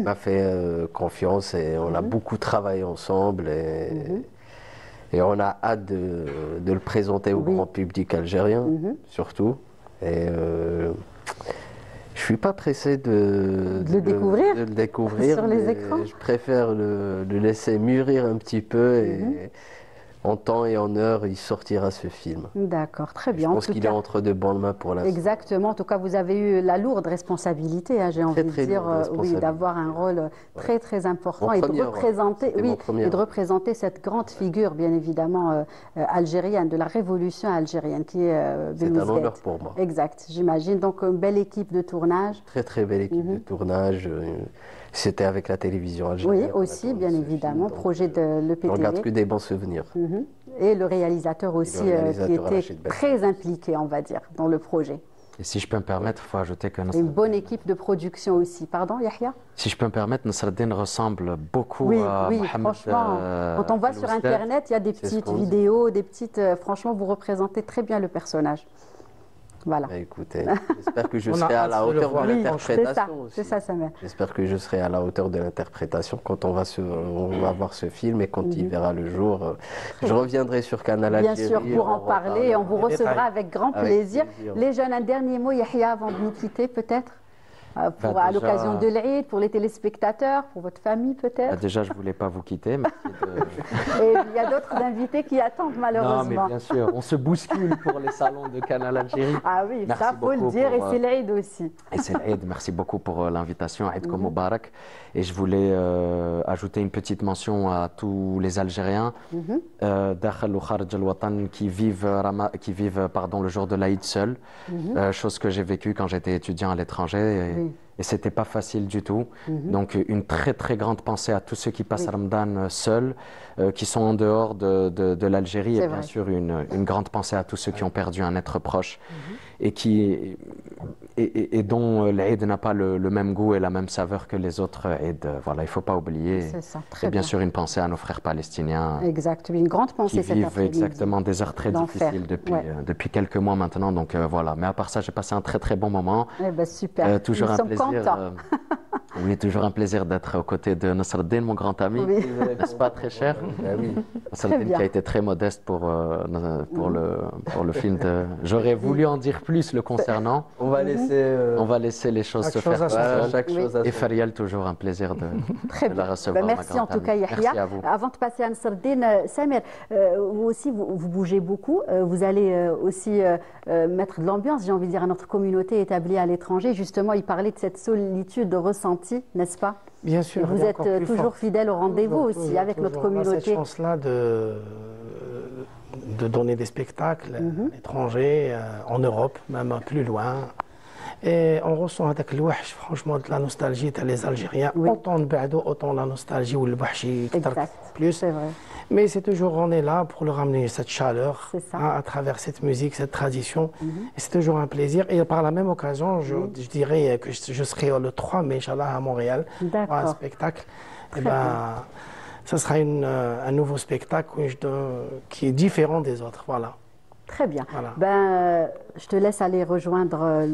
Speaker 5: m'a fait confiance et on a beaucoup travaillé ensemble et on a hâte de le présenter au grand public algérien, surtout. Et je ne suis pas pressé de le découvrir
Speaker 2: sur les écrans.
Speaker 5: Je préfère le laisser mûrir un petit peu et en temps et en heure, il sortira ce film.
Speaker 2: D'accord, très bien.
Speaker 5: Je pense qu'il est entre de bonnes mains pour l'instant.
Speaker 2: Exactement. En tout cas, vous avez eu la lourde responsabilité, hein, j'ai envie de dire, d'avoir un rôle très important et de représenter cette grande figure, bien évidemment, algérienne, de la révolution algérienne, qui est
Speaker 5: C'est un honneur pour moi.
Speaker 2: Exact, j'imagine. Donc, une belle équipe de tournage.
Speaker 5: Très belle équipe de tournage. C'était avec la télévision algérienne.
Speaker 2: Oui, aussi, bien évidemment, projet de l'EPTV.
Speaker 5: On ne garde que des bons souvenirs.
Speaker 2: Et le réalisateur aussi, qui était très impliqué, on va dire, dans le projet.
Speaker 3: Et si je peux me permettre, il faut ajouter que
Speaker 2: une bonne équipe de production aussi. Pardon, Yahya?
Speaker 3: Si je peux me permettre, Nasreddin ressemble beaucoup à Mohamed.
Speaker 2: Franchement, quand on va sur Internet, il y a des petites vidéos, des petites... franchement, vous représentez très bien le personnage. Voilà.
Speaker 5: Écoutez, j'espère que je serai à la hauteur de l'interprétation aussi.
Speaker 2: C'est ça, Samer.
Speaker 5: J'espère que je serai à la hauteur de l'interprétation quand on va voir ce film et quand il verra le jour. Je reviendrai sur Canal Algérie.
Speaker 2: Bien sûr, pour en parler, on vous recevra avec grand plaisir. Les jeunes, un dernier mot, Yahya, avant de nous quitter, peut-être? à l'occasion de l'Eid, pour les téléspectateurs, pour votre famille peut-être.
Speaker 3: Déjà, je ne voulais pas vous quitter.
Speaker 2: Et il y a d'autres invités qui attendent malheureusement.
Speaker 3: Non, mais bien sûr, on se bouscule pour les salons de Canal Algérie.
Speaker 2: Ah oui, merci, ça faut le dire, et c'est l'Eid aussi.
Speaker 3: Et c'est l'Eid, merci beaucoup pour l'invitation, Eid Kom Moubarak. Et je voulais ajouter une petite mention à tous les Algériens Dakhal ou Kharj al-Watan qui vivent le jour de l'Aïd seul, chose que j'ai vécue quand j'étais étudiant à l'étranger. Et ce n'était pas facile du tout. Donc une très très grande pensée à tous ceux qui passent Ramadan seuls, qui sont en dehors de l'Algérie. Et bien sûr une grande pensée à tous ceux qui ont perdu un être proche et dont l'Aïd n'a pas le même goût et la même saveur que les autres Aïd. Voilà, il ne faut pas oublier.
Speaker 2: C'est ça,
Speaker 3: et bien sûr une pensée à nos frères palestiniens.
Speaker 2: Exact, une grande pensée
Speaker 3: qui vivent exactement des heures très difficiles depuis quelques mois maintenant. Donc voilà, mais à part ça, j'ai passé un très très bon moment.
Speaker 2: Eh ben, super,
Speaker 3: toujours un plaisir. Oui, toujours un plaisir d'être aux côtés de Nasreddin, mon grand ami, n'est-ce pas, très cher? Nasreddin qui a été très modeste pour le film. J'aurais voulu en dire plus le concernant.
Speaker 5: On va laisser
Speaker 3: les choses se faire. Et Fariel, toujours un plaisir de la recevoir.
Speaker 2: Merci en tout cas, Yahya.
Speaker 3: Merci à vous.
Speaker 2: Avant de passer à Nasreddin, Samer, vous aussi, vous bougez beaucoup. Vous allez aussi mettre de l'ambiance, j'ai envie de dire, à notre communauté établie à l'étranger. Justement, il parlait de cette solitude ressentie, n'est-ce pas?
Speaker 6: Bien sûr.
Speaker 2: Et vous êtes toujours fidèle au rendez-vous aussi avec notre communauté.
Speaker 6: On a cette chance-là de donner des spectacles à l'étranger, en Europe, même plus loin. Et on ressent avec le wahsh, franchement, de la nostalgie les Algériens. Autant de Bado, autant la nostalgie ou le wahshi plus.
Speaker 2: C'est vrai.
Speaker 6: Mais c'est toujours, on est là pour leur ramener cette chaleur à travers cette musique, cette tradition. Et c'est toujours un plaisir. Et par la même occasion, je dirais que je serai le 3 mai, Inch'Allah, à Montréal pour un spectacle. Et ben, ça sera un nouveau spectacle qui est différent des autres. Voilà.
Speaker 2: Très bien.
Speaker 6: Voilà.
Speaker 2: Ben, je te laisse aller rejoindre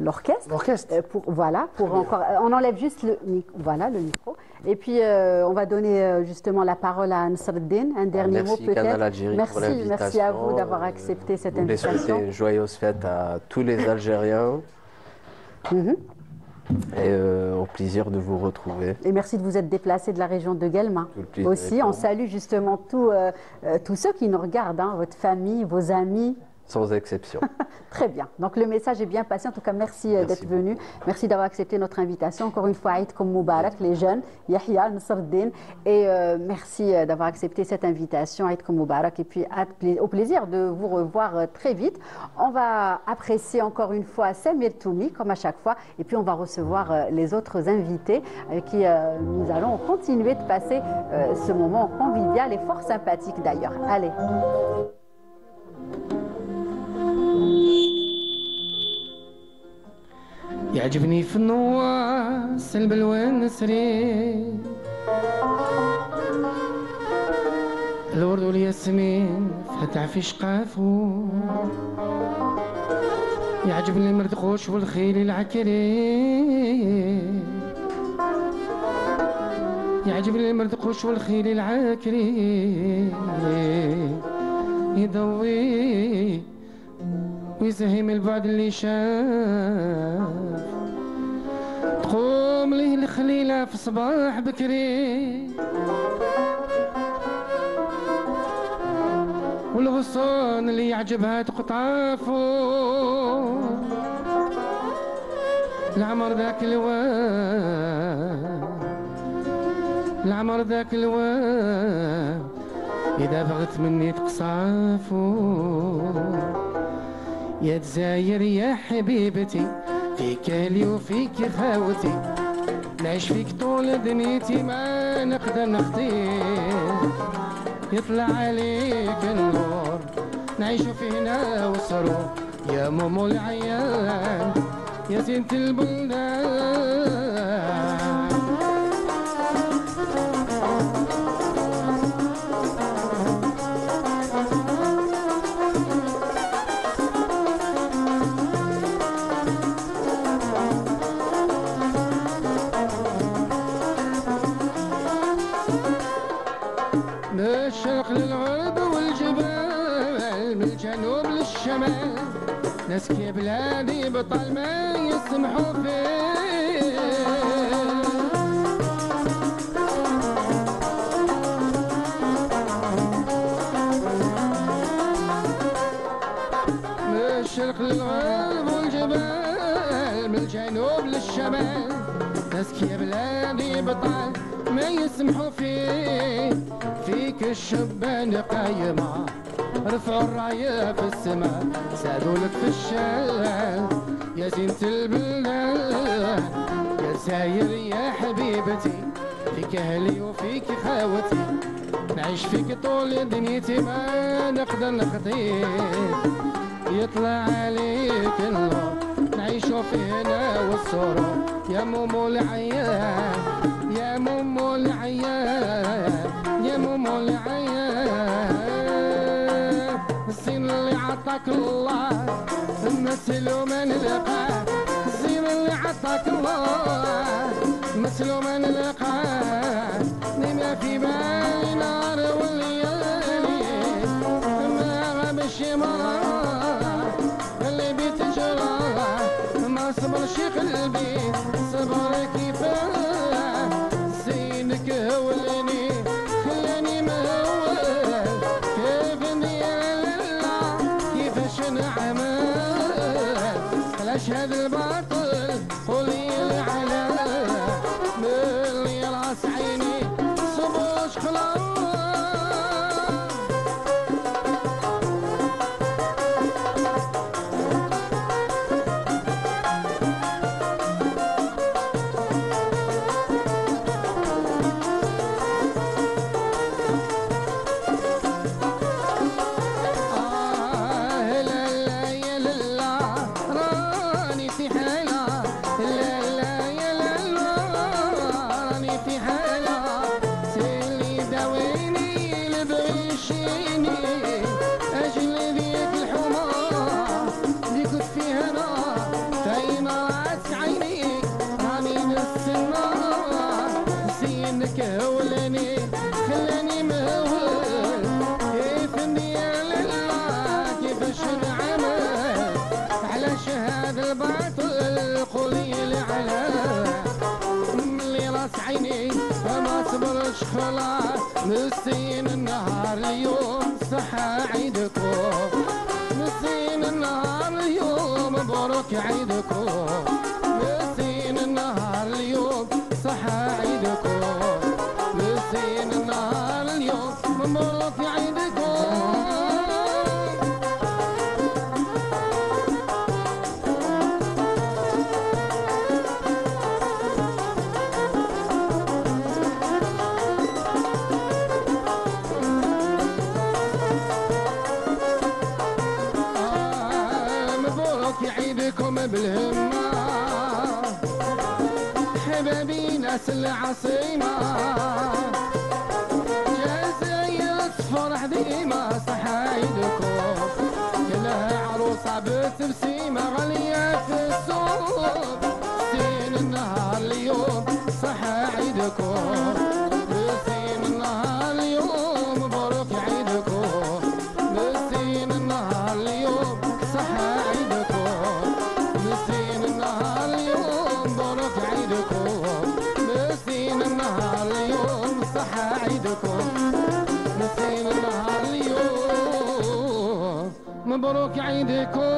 Speaker 2: l'orchestre.
Speaker 6: L'orchestre.
Speaker 2: On enlève juste le micro. Et puis, on va donner justement la parole à Nasreddin. Un dernier mot peut-être. Merci à vous d'avoir accepté cette invitation.
Speaker 5: Je voulais souhaiter une joyeuse fête à tous les Algériens. Et au plaisir de vous retrouver.
Speaker 2: Et merci de vous être déplacé de la région de Guelma. Aussi, on salue justement tous ceux qui nous regardent, votre famille, vos amis.
Speaker 5: Sans exception.
Speaker 2: Très bien. Donc le message est bien passé. En tout cas, merci d'être venu. Merci d'avoir accepté notre invitation. Encore une fois, Eid Kom Moubarak, les jeunes, Yahya, Nasreddin. Et merci d'avoir accepté cette invitation, Eid Kom Moubarak. Et puis, au plaisir de vous revoir très vite. On va apprécier encore une fois Samir Toumi, comme à chaque fois. Et puis, on va recevoir les autres invités avec qui nous allons continuer de passer ce moment convivial et fort sympathique d'ailleurs. Allez.
Speaker 1: يعجبني في النواس البلوى النسري الورد والياسمين فتح في شقافو يعجبني المردخوش والخيل العكري يعجبني المردخوش والخيل العكري يضوي ويسهم البعد اللي شاف تقوم ليه الخليلة في صباح بكري والغصون اللي يعجبها تقطعافو العمر ذاك العمر ذاك إذا بغت مني تقصافو يا دزاير يا حبيبتي فيك لي وفيك خاوتي نعيش فيك طول دنيتي ما نقدر نخطيك يطلع عليك النور نعيشو فينا وسرور يا مومو العيان يا زينة البلدان من الشرق للغرب والجبال من الجنوب للشمال ناس كي بلادي بطل ما يسمحوا فيه الغرب والجبال من الجنوب للشمال ناس يا بلادي بطال ما يسمحوا فيك الشبان قايمة رفعوا الراية في السماء سادوا لك في الشال يا زينة البلاد يا ساير يا حبيبتي فيك أهلي وفيك خاوتي نعيش فيك طول دنيتي ما نقدر نخطيك يطلع عليك النور نعيشوا فينا والسرور يا مومو العيان يا مومو العيان يا مومو العيان الزين اللي عطاك الله مثلو ما نلقاه الزين اللي عطاك الله مثلو ما نلقاه ديما في بالي نار والليالي ما غابش مرار اللي بيتجرى ما صبرش قلبي صبر كيفاه زينك هولني خلاني مهول كيف ديال الله كيفاش نعمل علاش هذا الباطل قولي على ملي راس عيني صبوش خلاص هولني خلاني مهول كيف ديال الله كيفاش نعمل علاش هذا الباطل قولي لي علاه ملي راس عيني ما صبرش خلاص نسين النهار اليوم صحة عيدكم نسين النهار اليوم مبروك عيدكم نسين النهار اليوم صحة عيدكم نسين النهار اليوم مبروك عيدكم مبروك عيدكم بالهمة حبابي ناس العصيمة جزاير تفرح ديما صح عيدكم كلها عروسة بتبسيمة غالية في السوق زين النهار اليوم صح عيدكم زين النهار اليوم مبروك عيدكم زين النهار اليوم صح عيدكم زين النهار اليوم مبروك عيدكم زين النهار اليوم صح عيدكم زين النهار اليوم مبروك عيدكم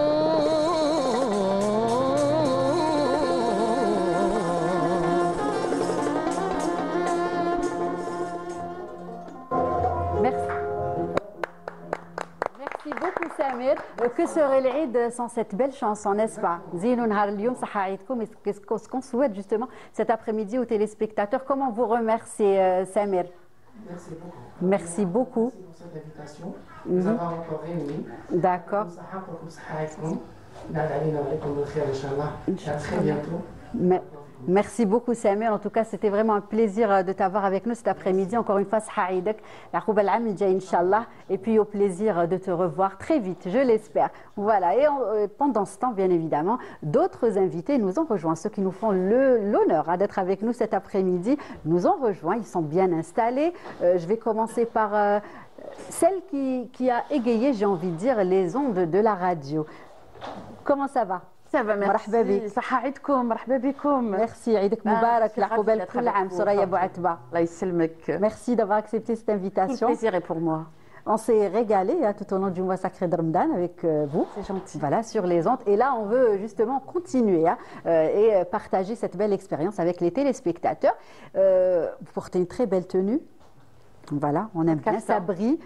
Speaker 2: Merci beaucoup Samir. Que serait l'Aïd sans cette belle chanson, n'est-ce pas? Zeynou Nahar Lyoum Saha Aïdkoum. Et ce qu'on souhaite justement cet après-midi aux téléspectateurs, comment vous remercier Samir?
Speaker 6: Merci beaucoup.
Speaker 2: Merci beaucoup.
Speaker 6: Merci pour cette invitation. Nous avons encore réuni.
Speaker 2: D'accord.
Speaker 6: À très bientôt.
Speaker 2: Merci beaucoup Samir. En tout cas, c'était vraiment un plaisir de t'avoir avec nous cet après-midi. Encore une fois, Sahaïdak, Inch'Allah. Et puis au plaisir de te revoir très vite, je l'espère. Voilà. Et pendant ce temps, bien évidemment, d'autres invités nous ont rejoints. Ceux qui nous font l'honneur d'être avec nous cet après-midi nous ont rejoints. Ils sont bien installés. Je vais commencer par celle qui a égayé, j'ai envie de dire, les ondes de la radio. Comment ça va?
Speaker 13: Ça va, merci.
Speaker 2: مرحبا بك.
Speaker 13: صحة عيدكم، مرحبا بكم.
Speaker 2: Merci, عيدك مبارك العقوبة كل عام. سوريا بو عتبة.
Speaker 13: الله يسلمك.
Speaker 2: Merci d'avoir accepté cette invitation.
Speaker 13: Le plaisir est pour moi.
Speaker 2: On s'est régalé tout au long du mois sacré de Ramadan avec vous.
Speaker 13: C'est gentil.
Speaker 2: Voilà, sur les ondes. Et là, on veut justement continuer et partager cette belle expérience avec les téléspectateurs. Vous portez une très belle tenue. Voilà, on aime bien, ça brille,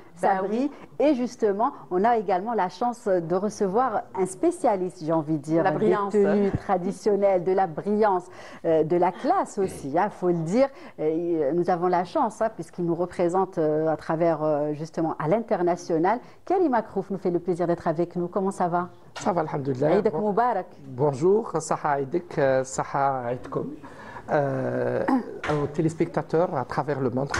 Speaker 2: Et justement, on a également la chance de recevoir un spécialiste, j'ai envie de dire,
Speaker 13: la brillance,
Speaker 2: des tenues traditionnelles, de la brillance, de la classe aussi, il faut le dire. Nous avons la chance, puisqu'il nous représente à travers, justement, à l'international. Karim Makrouf nous fait le plaisir d'être avec nous. Comment ça va?
Speaker 14: Ça va, alhamdoulilah.
Speaker 2: Aïdak Moubarak.
Speaker 14: Bonjour, Saha Aïdik, Saha Aïdkoum. Aux téléspectateurs à travers le monde,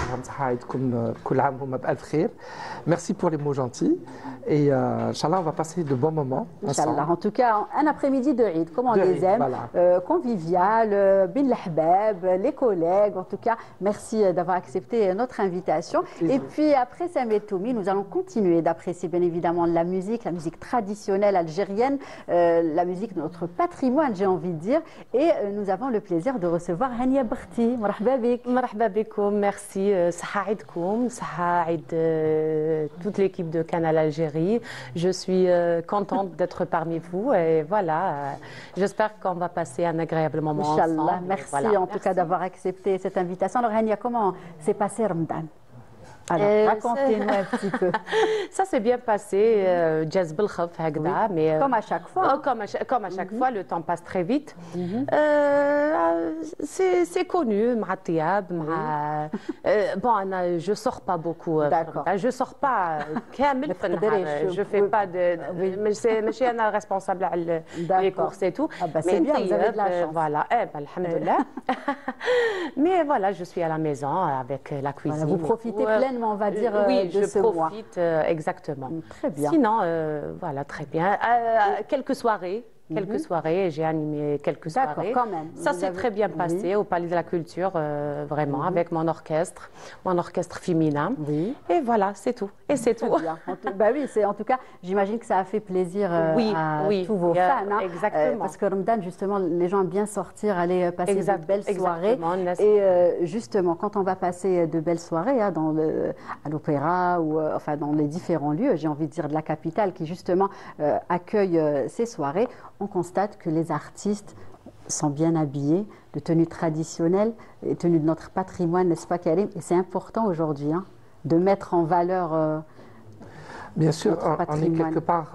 Speaker 14: merci pour les mots gentils et Inch'Allah on va passer de bons moments ensemble.
Speaker 2: En tout cas, un après-midi de Eid, comme on les aime, voilà. Convivial, bin l'ahbab, les collègues. En tout cas, merci d'avoir accepté notre invitation. Et puis après Samet Toumi, nous allons continuer d'apprécier bien évidemment la musique traditionnelle algérienne, la musique de notre patrimoine, j'ai envie de dire. Et nous avons le plaisir de recevoir Hania Barti. Marhaba bik.
Speaker 10: Marhaba bikoum, merci. Saha Aïdkoum, Saha Aïd, toute l'équipe de Canal Algérie. Je suis contente d'être parmi vous et voilà, j'espère qu'on va passer un agréable moment ensemble.
Speaker 2: Merci voilà. En tout cas d'avoir accepté cette invitation. Alors Hania, comment s'est passé Ramadan? Alors, racontez-nous un petit peu.
Speaker 10: Ça s'est bien passé, jazz بالخف هكذا, mais
Speaker 2: comme à chaque fois.
Speaker 10: Comme à chaque fois, le temps passe très vite. C'est connu, مع الطياب, bon, je sors pas beaucoup. Je sors pas كامل في النهار. Je fais pas de, ماشي أنا responsable على les courses et tout.
Speaker 2: C'est bien, vous avez de la chance.
Speaker 10: Voilà, alhamdoulilah. Mais voilà, je suis à la maison avec la cuisine.
Speaker 2: Vous profitez pleinement, on va dire, de ce mois.
Speaker 10: Oui, je profite, exactement.
Speaker 2: Très bien.
Speaker 10: Sinon, voilà, très bien. Quelques soirées. J'ai animé quelques soirées.
Speaker 2: Quand même.
Speaker 10: Ça s'est très bien passé au Palais de la Culture, vraiment, avec mon orchestre féminin.
Speaker 2: Oui.
Speaker 10: Et voilà, c'est tout. Et c'est tout.
Speaker 2: Bien. Oui, en tout cas, j'imagine que ça a fait plaisir à tous vos fans.
Speaker 10: Exactement.
Speaker 2: Parce que Ramadan, justement, les gens aiment bien sortir, aller passer de belles soirées. Et justement, quand on va passer de belles soirées à l'opéra ou enfin dans les différents lieux, j'ai envie de dire de la capitale qui justement accueille ces soirées, on constate que les artistes sont bien habillés, de tenues traditionnelles, de tenues de notre patrimoine, n'est-ce pas Karim? Et c'est important aujourd'hui de mettre en valeur
Speaker 14: bien sûr, on est quelque part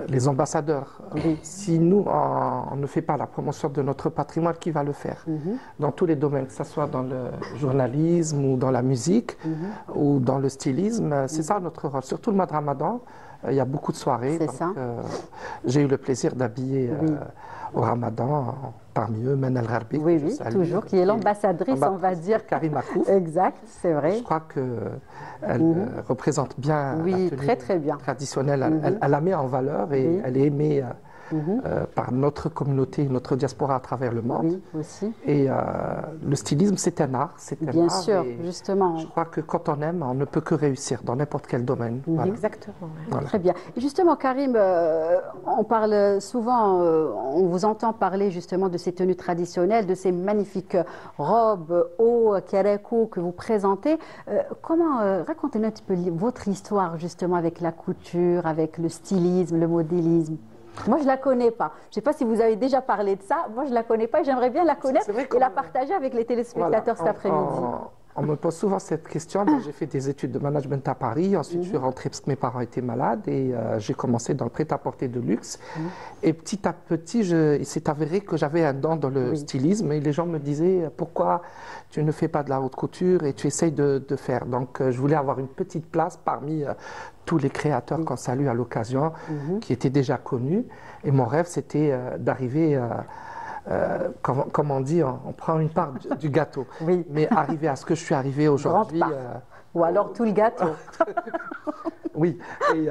Speaker 14: les ambassadeurs. Si nous, on ne fait pas la promotion de notre patrimoine, qui va le faire? Dans tous les domaines, que ce soit dans le journalisme ou dans la musique ou dans le stylisme, c'est ça notre rôle. Surtout le mois de Ramadan, il y a beaucoup de soirées. J'ai eu le plaisir d'habiller au Ramadan, parmi eux, Men El Gharbi.
Speaker 2: Oui, toujours, qui est l'ambassadrice, on va dire.
Speaker 14: Karim Makrouf.
Speaker 2: Exact, c'est vrai.
Speaker 14: Je crois qu'elle représente bien la tenue
Speaker 2: très bien.
Speaker 14: traditionnelle. Elle la met en valeur et elle est aimée par notre communauté, notre diaspora à travers le monde.
Speaker 2: Oui, aussi.
Speaker 14: Et le stylisme, c'est un art.
Speaker 2: Bien sûr, justement.
Speaker 14: Je crois que quand on aime, on ne peut que réussir dans n'importe quel domaine.
Speaker 10: Voilà. Exactement.
Speaker 2: Voilà. Très bien. Et justement, Karim, on parle souvent, on vous entend parler justement de ces tenues traditionnelles, de ces magnifiques robes hauts, kérékou que vous présentez. Racontez-nous un petit peu votre histoire justement avec la couture, avec le stylisme, le modélisme. Moi, je ne la connais pas. Je ne sais pas si vous avez déjà parlé de ça. Moi, je ne la connais pas et j'aimerais bien la connaître et la partager avec les téléspectateurs cet après-midi.
Speaker 14: On me pose souvent cette question. J'ai fait des études de management à Paris. Ensuite, je suis rentrée parce que mes parents étaient malades et j'ai commencé dans le prêt-à-porter de luxe. Et petit à petit, il s'est avéré que j'avais un don dans le stylisme et les gens me disaient pourquoi tu ne fais pas de la haute couture et tu essayes de faire. Donc, je voulais avoir une petite place parmi tous les créateurs qu'on salue à l'occasion, qui étaient déjà connus. Et mon rêve, c'était d'arriver, comme on dit, on prend une part du gâteau. Mais arriver à ce que je suis arrivé aujourd'hui.
Speaker 2: Ou alors tout le gâteau.
Speaker 14: Oui, et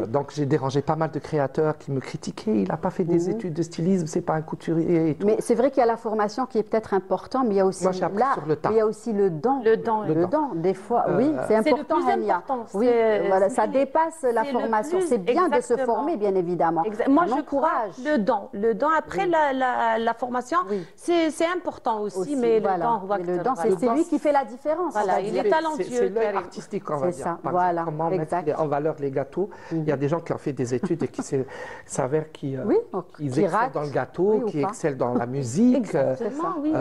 Speaker 14: donc j'ai dérangé pas mal de créateurs qui me critiquaient. Il n'a pas fait des études de stylisme, c'est pas un couturier et tout.
Speaker 2: Mais c'est vrai qu'il y a la formation qui est peut-être importante, mais il y a aussi il y a aussi le don.
Speaker 10: Le don,
Speaker 2: des fois, oui, c'est important. Oui, voilà, ça dépasse la formation. C'est bien de se former, bien évidemment.
Speaker 10: Moi, je courage. Le don. Après la formation, c'est important aussi, mais le don,
Speaker 2: c'est lui qui fait la différence.
Speaker 10: Voilà, il est talentueux. Karim.
Speaker 14: artistique, on va
Speaker 2: C'est
Speaker 14: dire.
Speaker 2: ça,
Speaker 14: Par
Speaker 2: voilà,
Speaker 14: exemple, comment
Speaker 2: exact.
Speaker 14: mettre en valeur les gâteaux. Il y a des gens qui ont fait des études et qui s'avère qu'ils excellent
Speaker 2: ratent,
Speaker 14: dans le gâteau,
Speaker 2: oui,
Speaker 14: qui
Speaker 2: ou pas.
Speaker 14: excellent dans la musique.
Speaker 10: Exactement, oui.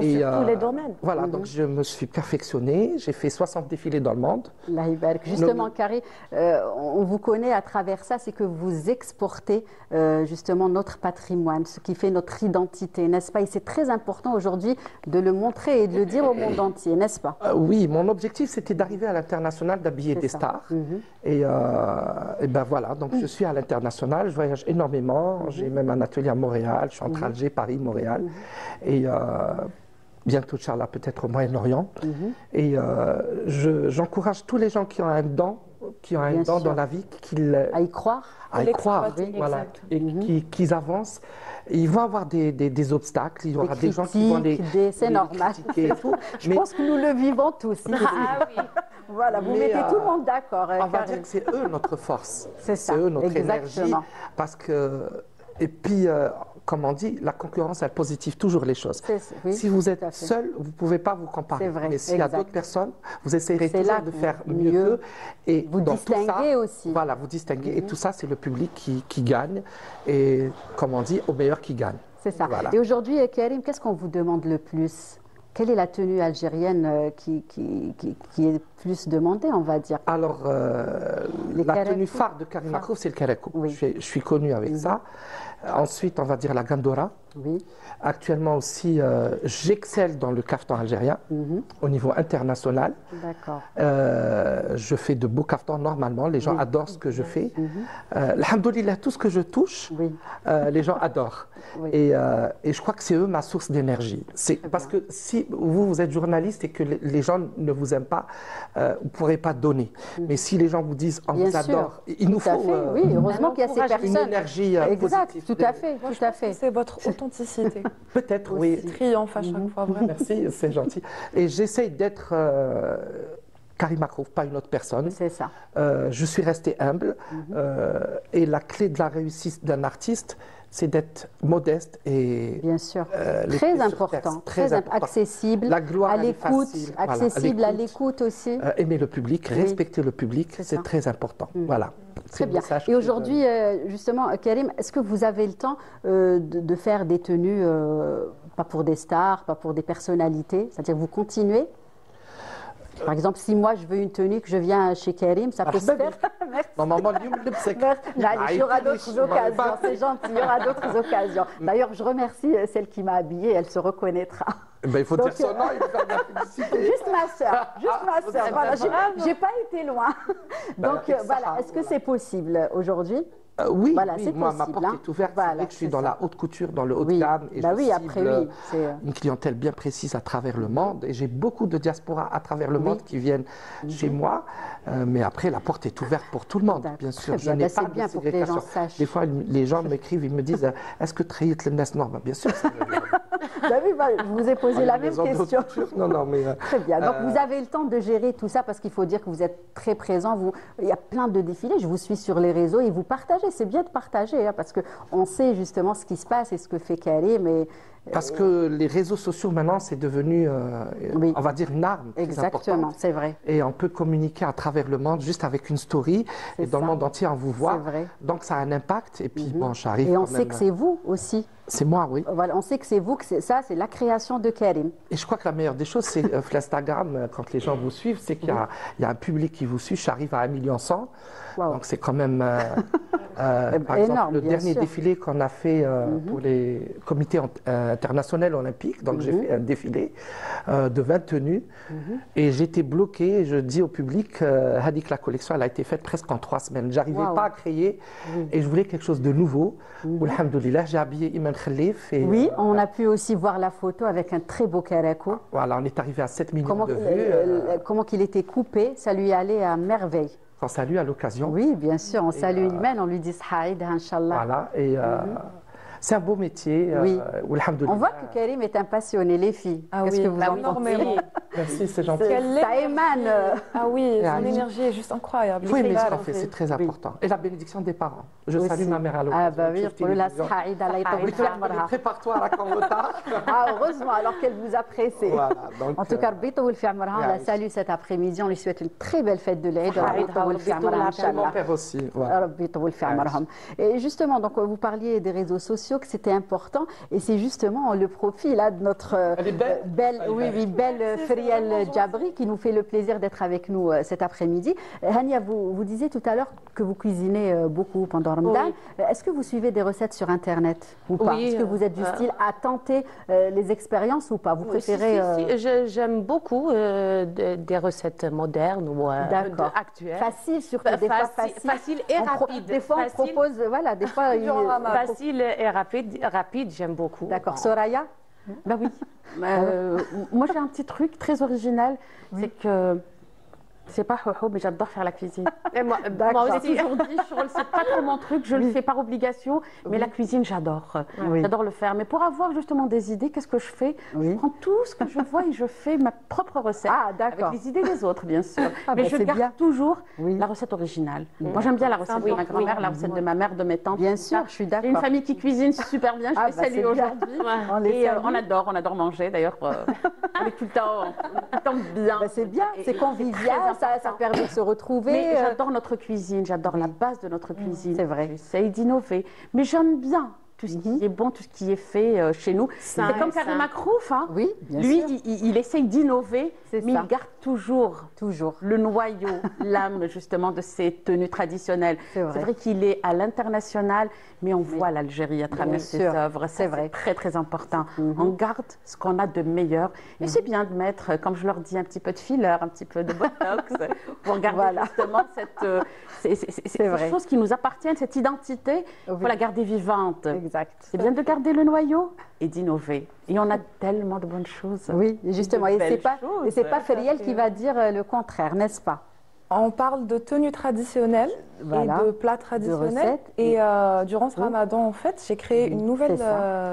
Speaker 14: Et,
Speaker 10: Sur tous les domaines.
Speaker 14: Voilà, donc je me suis perfectionné. J'ai fait 60 défilés dans le monde.
Speaker 2: Allah Ibarak. Justement, Karim, on vous connaît à travers ça, c'est que vous exportez justement notre patrimoine, ce qui fait notre identité, n'est-ce pas? Et c'est très important aujourd'hui de le montrer et de le dire au monde entier, n'est-ce pas?
Speaker 14: Oui, mon objectif c'était d'arriver à l'international, d'habiller des stars. Et ben voilà, donc je suis à l'international, je voyage énormément. J'ai même un atelier à Montréal, je suis entre Alger, Paris, Montréal. Et bientôt, Inch'Allah, peut-être au Moyen-Orient. Et j'encourage tous les gens qui ont un don, dans la vie,
Speaker 2: à y croire.
Speaker 14: À y croire, voilà, et qu'ils avancent. Et ils vont avoir des obstacles, il y aura des gens qui vont
Speaker 2: c'est normal.
Speaker 14: critiquer et tout.
Speaker 2: Je pense que nous le vivons tous.
Speaker 10: Ah oui.
Speaker 2: Voilà, vous mettez tout le monde d'accord.
Speaker 14: On va dire que c'est eux notre force.
Speaker 2: C'est ça,
Speaker 14: eux notre
Speaker 2: exactement.
Speaker 14: énergie. Parce que, et puis, comme on dit, la concurrence, elle positive toujours les choses.
Speaker 2: Oui,
Speaker 14: si vous êtes seul, vous ne pouvez pas vous comparer.
Speaker 2: C'est vrai,
Speaker 14: mais s'il y a d'autres personnes, vous essayerez toujours de faire mieux qu'eux. Et
Speaker 2: vous distinguez aussi.
Speaker 14: Voilà, vous distinguez. Et tout ça, c'est le public qui gagne. Et comme on dit, au meilleur qui gagne.
Speaker 2: C'est ça.
Speaker 14: Voilà.
Speaker 2: Et aujourd'hui, Karim, qu'est-ce qu'on vous demande le plus? Quelle est la tenue algérienne qui est plus demandée, on va dire?
Speaker 14: Alors, la tenue phare de Karim Makrouf, c'est le karekou.
Speaker 2: Oui.
Speaker 14: Je suis connu avec ça. Ensuite, on va dire la gandora.
Speaker 2: Oui.
Speaker 14: Actuellement aussi, j'excelle dans le caftan algérien au niveau international.
Speaker 2: D'accord.
Speaker 14: Je fais de beaux caftans normalement. Les gens adorent ce que je fais. Alhamdoulilah, tout ce que je touche, les gens adorent. Et je crois que c'est eux ma source d'énergie. Parce que si vous êtes journaliste et que les gens ne vous aiment pas, vous ne pourrez pas donner. Mais si les gens vous disent on vous adore, il nous faut
Speaker 2: oui, heureusement qu'il y a ces personnes.
Speaker 14: une énergie positive.
Speaker 2: Tout à fait, tout à fait.
Speaker 4: C'est votre authenticité.
Speaker 14: Peut-être, oui.
Speaker 4: Triomphe à chaque fois, vraiment.
Speaker 14: Merci, c'est gentil. Et j'essaye d'être Karim Makrouf, pas une autre personne.
Speaker 2: C'est ça.
Speaker 14: Je suis resté humble. Et la clé de la réussite d'un artiste, c'est d'être modeste et
Speaker 2: bien sûr, très important, très accessible,
Speaker 14: la gloire,
Speaker 2: à l'écoute, accessible à l'écoute aussi.
Speaker 14: Aimer le public, respecter le public, c'est très important. Voilà.
Speaker 2: Très bien. Et aujourd'hui, justement, Karim, est-ce que vous avez le temps de faire des tenues, pas pour des stars, pas pour des personnalités, c'est-à-dire vous continuez? Par exemple, si moi je veux une tenue, que je viens chez Karim, ça peut se faire. Merci. Il y aura d'autres occasions, c'est gentil, il y aura d'autres occasions. D'ailleurs, je remercie celle qui m'a habillée, elle se reconnaîtra.
Speaker 14: Il faut dire son nom, il faut faire de la publicité.
Speaker 2: Juste ma sœur, Voilà, j'ai pas été loin. Donc voilà, est-ce que c'est possible aujourd'hui?
Speaker 14: Oui,
Speaker 2: voilà,
Speaker 14: oui. Moi, ma porte est ouverte. C'est vrai que je suis dans la haute couture, dans le haut de gamme. Et je cible une clientèle bien précise à travers le monde. Et j'ai beaucoup de diaspora à travers le monde qui viennent chez moi. Mais après, la porte est ouverte pour tout le monde, bien sûr. Je n'ai pas de ségrégation. Des fois, les gens m'écrivent, ils me disent « Est-ce que Trahit le Nes Nord ?» Bien sûr.
Speaker 2: Je vous ai posé la même question.
Speaker 14: Non, mais
Speaker 2: très bien. Donc, vous avez le temps de gérer tout ça parce qu'il faut dire que vous êtes très présent. Il y a plein de défilés. Je vous suis sur les réseaux et vous partagez. C'est bien de partager parce qu'on sait justement ce qui se passe et ce que fait Karim.
Speaker 14: Parce que les réseaux sociaux, maintenant, c'est devenu, on va dire, une arme.
Speaker 2: Exactement, c'est vrai.
Speaker 14: Et on peut communiquer à travers le monde juste avec une story. Et dans le monde entier, on vous voit.
Speaker 2: C'est vrai.
Speaker 14: Donc, ça a un impact. Et puis, bon, j'arrive.
Speaker 2: Et on sait que c'est vous aussi.
Speaker 14: C'est moi, oui.
Speaker 2: Voilà, on sait que c'est vous, que ça, c'est la création de Karim.
Speaker 14: Et je crois que la meilleure des choses, c'est l'Instagram, quand les gens vous suivent, c'est qu'il y a un public qui vous suit. J'arrive à 1,1 million. Donc, c'est quand même. Par exemple, le dernier défilé qu'on a fait pour les comités internationaux olympiques, donc j'ai fait un défilé de 20 tenues et j'étais bloqué. Je dis au public, Hadik, la collection, elle a été faite presque en 3 semaines. J'arrivais pas à créer et je voulais quelque chose de nouveau. Alhamdoulilah, j'ai habillé Iman Khalif.
Speaker 2: Oui, on a pu aussi voir la photo avec un très beau karekou.
Speaker 14: Voilà, on est arrivé à 7 millions de vues.
Speaker 2: Comment qu'il était coupé, ça lui allait à merveille.
Speaker 14: On salue à l'occasion.
Speaker 2: Oui, bien sûr, on salue Iman, on lui dit Saïd, Inch'Allah.
Speaker 14: Voilà, et c'est un beau métier.
Speaker 2: Oui. On voit que Karim est un passionné, les filles.
Speaker 10: Qu'est-ce que vous en pensez?
Speaker 14: Merci, c'est gentil.
Speaker 2: Ça émane.
Speaker 4: Ah oui, son
Speaker 14: Ali.
Speaker 4: énergie est juste incroyable.
Speaker 14: Il faut aimer ce
Speaker 4: Voilà.
Speaker 14: qu'on fait, c'est très important. Et la bénédiction des parents. Je salue ma mère à l'occasion.
Speaker 2: Ah bah oui,
Speaker 14: شفتي
Speaker 2: pour la
Speaker 14: الفيديو.
Speaker 2: Saïd, Allah يطول في عمرها.
Speaker 14: Prépare-toi à la Kangota.
Speaker 2: Ah, heureusement, alors qu'elle vous a pressé.
Speaker 14: Voilà, donc,
Speaker 2: En tout cas, Rabbi يطول في عمرها, on la salue cet après-midi, on lui souhaite une très belle fête de l'Aïd. Rabbi يطول في عمرها, Inch'Allah.
Speaker 14: Mon père aussi. Voilà.
Speaker 2: Rabbi يطول في عمرهم. Et justement, donc, vous parliez des réseaux sociaux, que c'était important, et c'est justement le profil là, de notre belle Feriel Djabri qui nous fait le plaisir d'être avec nous cet après-midi. Hania, vous disiez tout à l'heure que vous cuisinez beaucoup pendant Ramadan.
Speaker 10: Oui.
Speaker 2: Est-ce que vous suivez des recettes sur Internet ou pas?
Speaker 10: Oui,
Speaker 2: Est-ce que vous êtes du style à tenter les expériences ou pas? Vous préférez...
Speaker 10: J'aime beaucoup des recettes modernes ou actuelles.
Speaker 2: Facile surtout, des fois facile.
Speaker 10: Facile et rapide.
Speaker 2: Des fois on propose, voilà, des fois...
Speaker 10: Facile et rapide, j'aime beaucoup.
Speaker 2: D'accord. Soraya?
Speaker 13: Bah oui. Moi, j'ai un petit truc très original, c'est que c'est pas hoho, mais j'adore faire la cuisine.
Speaker 10: Et moi
Speaker 13: aussi, toujours dit, c'est pas trop mon truc, je le fais par obligation, mais la cuisine, j'adore. J'adore le faire. Mais pour avoir justement des idées, qu'est-ce que je fais? Je prends tout ce que je vois et je fais ma propre recette. Avec les idées des autres, bien sûr. Mais je garde toujours la recette originale. Moi, j'aime bien la recette de ma grand-mère, la recette de ma mère, de mes tantes.
Speaker 2: Bien sûr, je suis d'accord.
Speaker 13: J'ai une famille qui cuisine super bien, je les salue aujourd'hui. Et on adore manger, d'ailleurs. On est tout le temps bien.
Speaker 2: C'est bien, c'est convivial. Ça permet de se retrouver.
Speaker 13: Mais j'adore notre cuisine, j'adore la base de notre cuisine.
Speaker 2: C'est vrai.
Speaker 13: J'essaye d'innover. Mais j'aime bien tout ce qui est bon, tout ce qui est fait chez nous. C'est comme Karim Akrouf. Hein.
Speaker 2: Oui, bien
Speaker 13: Lui,
Speaker 2: sûr.
Speaker 13: il essaye d'innover, mais il garde toujours le noyau, l'âme justement de ses tenues traditionnelles. C'est vrai qu'il est à l'international, mais on voit l'Algérie à travers ses œuvres. C'est vrai. Très, très important. On garde ce qu'on a de meilleur. Et c'est bien de mettre, comme je leur dis, un petit peu de filler, un petit peu de botox, pour garder justement ces choses qui nous appartiennent, cette identité, pour la garder vivante.
Speaker 2: Exact.
Speaker 13: C'est bien de garder le noyau et d'innover. Et on a tellement de bonnes choses.
Speaker 2: Oui, justement. Et c'est pas Feriel qui va dire le contraire, n'est-ce pas?
Speaker 4: On parle de tenues traditionnelles et de plats traditionnels. Et durant ce ramadan, en fait, j'ai créé une nouvelle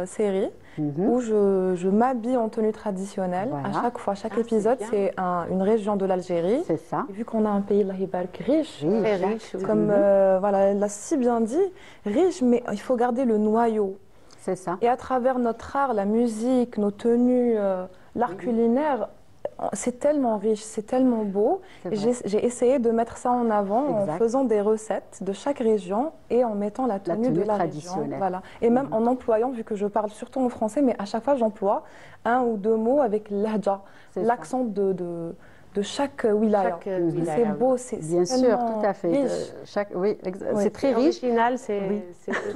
Speaker 4: série où je m'habille en tenue traditionnelle. À chaque fois, chaque épisode, c'est une région de l'Algérie.
Speaker 2: C'est ça.
Speaker 4: Et vu qu'on a un pays, Allah Ibarak, riche,
Speaker 10: très riche,
Speaker 4: comme voilà, elle l'a si bien dit, riche, mais il faut garder le noyau.
Speaker 2: C'est ça.
Speaker 4: Et à travers notre art, la musique, nos tenues, l'art culinaire, c'est tellement riche, c'est tellement beau. J'ai essayé de mettre ça en avant en faisant des recettes de chaque région et en mettant la tenue de la région. Voilà. Et même en employant, vu que je parle surtout en français, mais à chaque fois j'emploie un ou deux mots avec l'hadja, l'accent de chaque wilaya. C'est beau, c'est
Speaker 2: bien sûr, tout à fait. C'est très riche.
Speaker 10: Original, c'est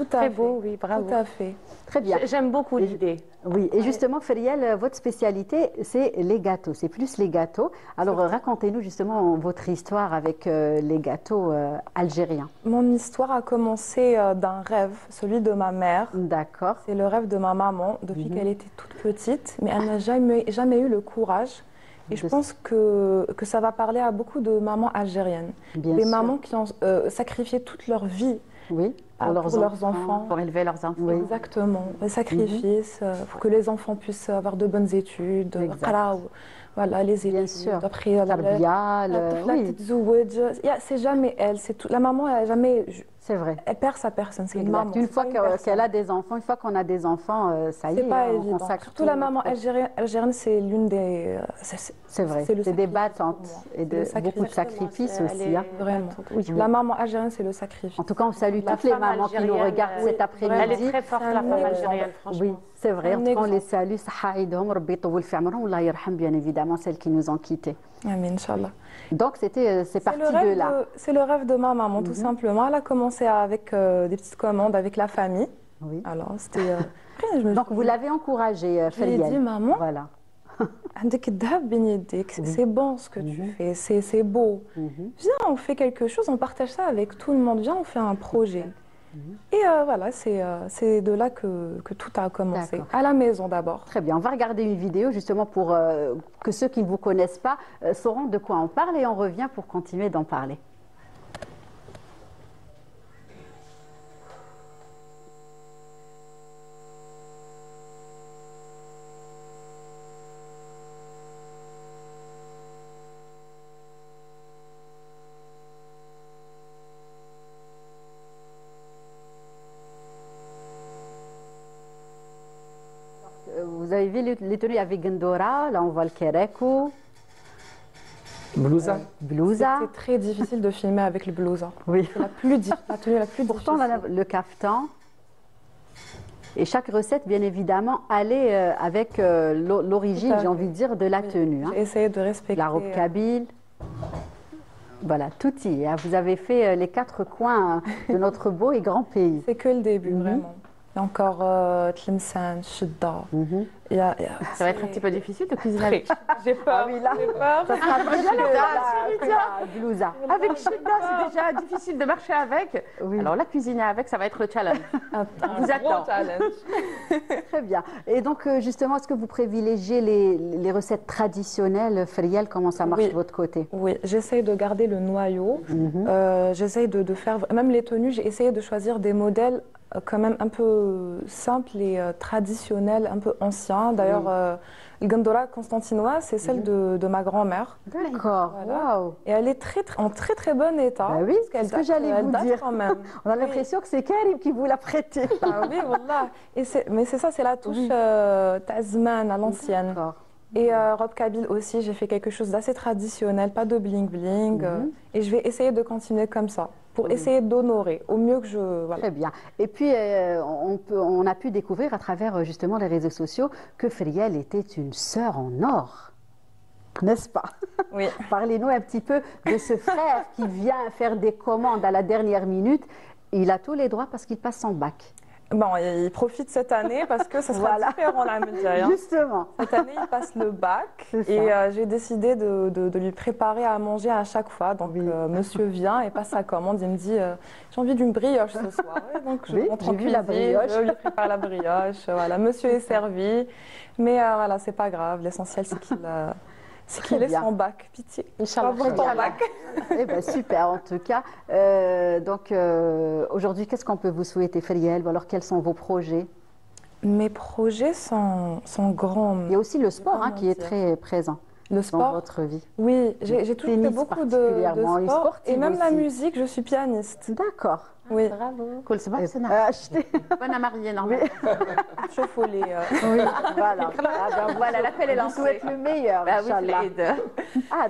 Speaker 10: très beau, oui, bravo.
Speaker 4: Tout à fait.
Speaker 2: Très bien.
Speaker 10: J'aime beaucoup l'idée.
Speaker 2: Oui, et justement, Feriel, votre spécialité, c'est les gâteaux, c'est plus les gâteaux. Alors, racontez-nous justement votre histoire avec les gâteaux algériens.
Speaker 4: Mon histoire a commencé d'un rêve, celui de ma mère.
Speaker 2: D'accord.
Speaker 4: C'est le rêve de ma maman depuis qu'elle était toute petite, mais elle n'a jamais eu le courage. Et je pense que ça va parler à beaucoup de mamans algériennes. Des mamans qui ont sacrifié toute leur vie pour leurs enfants.
Speaker 13: Pour élever leurs enfants.
Speaker 4: Oui. Exactement. Les sacrifices pour que les enfants puissent avoir de bonnes études. Voilà, les études.
Speaker 2: Bien sûr.
Speaker 4: Après, c'est jamais elle. La maman, elle n'a jamais...
Speaker 2: C'est vrai.
Speaker 4: Elle perd sa personne, c'est une maman.
Speaker 2: Une fois qu'elle a des enfants, une fois qu'on a des enfants, ça y est,
Speaker 4: pas
Speaker 2: on
Speaker 4: évident.
Speaker 2: consacre.
Speaker 4: Surtout la maman algérienne, c'est l'une des...
Speaker 2: C'est vrai, c'est des battantes et beaucoup de sacrifices aussi.
Speaker 4: Vraiment. La maman algérienne, c'est le sacrifice.
Speaker 2: En tout cas, on salue toutes les mamans qui nous regardent cet après-midi.
Speaker 10: Elle est très forte, la femme algérienne, franchement.
Speaker 2: Oui, c'est vrai. En tout cas, on les salue. Allah yarham, bien évidemment, celles qui nous ont quittés.
Speaker 4: Amen, Inch'Allah.
Speaker 2: Donc, c'est parti de là.
Speaker 4: C'est le rêve de ma maman, tout simplement. Elle a commencé avec des petites commandes avec la famille.
Speaker 2: Oui.
Speaker 4: Alors, c'était...
Speaker 2: Donc, vous l'avez encouragée, Feriel.
Speaker 4: Je lui ai dit, maman,
Speaker 2: voilà.
Speaker 4: c'est bon ce que tu fais, c'est beau. Viens, on fait quelque chose, on partage ça avec tout le monde. Viens, on fait un projet. Et voilà, c'est de là que tout a commencé. À la maison d'abord.
Speaker 2: Très bien, on va regarder une vidéo justement pour que ceux qui ne vous connaissent pas sauront de quoi on parle et on revient pour continuer d'en parler. Vous avez vu les tenues avec Gendora, là on voit le Kereko.
Speaker 14: Blousa.
Speaker 2: Blousa.
Speaker 4: C'était très difficile de filmer avec le blousa.
Speaker 2: Oui.
Speaker 4: C'est la tenue la plus
Speaker 2: Pourtant,
Speaker 4: difficile.
Speaker 2: le caftan. Et chaque recette, bien évidemment, allait avec l'origine, j'ai envie de dire, de la tenue.
Speaker 4: J'ai essayé de respecter.
Speaker 2: La robe kabyle. Voilà, tout y est. Hein. Vous avez fait les 4 coins de notre beau et grand pays.
Speaker 4: C'est que le début, vraiment. Il y a encore Tlemcen, Chedda.
Speaker 13: Ça va être un petit peu difficile de cuisiner avec.
Speaker 4: J'ai peur.
Speaker 2: Oui, là,
Speaker 4: j'ai peur.
Speaker 2: ça sera la blousa.
Speaker 13: Avec Chedda, c'est déjà difficile de marcher avec.
Speaker 2: Oui.
Speaker 13: Alors la cuisiner avec, ça va être le challenge. On vous attend.
Speaker 2: Très bien. Et donc, justement, est-ce que vous privilégiez les recettes traditionnelles, Friel? Comment ça marche de votre côté?
Speaker 4: Oui, j'essaye de garder le noyau. J'essaye de faire... Même les tenues, j'ai essayé de choisir des modèles quand même un peu simples et traditionnels, un peu anciens. D'ailleurs, le Gendora constantinois, c'est celle de ma grand-mère.
Speaker 2: D'accord.
Speaker 4: Voilà.
Speaker 2: Wow.
Speaker 4: Et elle est en très très bon état.
Speaker 2: Bah oui, c'est ce que j'allais vous dire.
Speaker 4: Quand même.
Speaker 2: On a l'impression que c'est Karim qui vous l'a prêté.
Speaker 4: Ah oui, voilà. Mais c'est ça, c'est la touche Tazman à l'ancienne. Et robe kabyle aussi, j'ai fait quelque chose d'assez traditionnel, pas de bling-bling. Et je vais essayer de continuer comme ça, pour essayer d'honorer au mieux que je... Voilà.
Speaker 2: Très bien. Et puis, on a pu découvrir à travers justement les réseaux sociaux que Friel était une sœur en or. N'est-ce pas?
Speaker 4: Oui.
Speaker 2: Parlez-nous un petit peu de ce frère qui vient faire des commandes à la dernière minute. Il a tous les droits parce qu'il passe son bac.
Speaker 4: Bon, il profite cette année parce que ça sera différent la médaille.
Speaker 2: Justement.
Speaker 4: Cette année, il passe le bac et j'ai décidé de lui préparer à manger à chaque fois. Donc, monsieur vient et passe sa commande. Il me dit j'ai envie d'une brioche ce soir. Et donc, je rentre en cuisine,
Speaker 2: la brioche.
Speaker 4: je lui prépare la brioche. Voilà, monsieur est servi. Mais voilà, c'est pas grave. L'essentiel, c'est qu'il ait son bac. Pitié.
Speaker 2: Inch'Allah.
Speaker 4: Pour ton bac.
Speaker 2: Eh ben, super, en tout cas. Donc, aujourd'hui, qu'est-ce qu'on peut vous souhaiter, Friel? Alors, quels sont vos projets?
Speaker 4: Mes projets sont grands.
Speaker 2: Il y a aussi le sport qui est très présent.
Speaker 4: Le sport
Speaker 2: dans votre vie.
Speaker 4: Oui, j'ai toujours fait beaucoup de sport. Et même la musique, je suis pianiste.
Speaker 2: D'accord.
Speaker 4: Oui.
Speaker 13: Bravo. Cool, c'est bon, c'est bonne à marier, normalement.
Speaker 4: Chauffe au lait.
Speaker 2: Oui, voilà.
Speaker 13: Voilà, l'appel est lancé.
Speaker 2: Je souhaite le meilleur, Inch'Allah.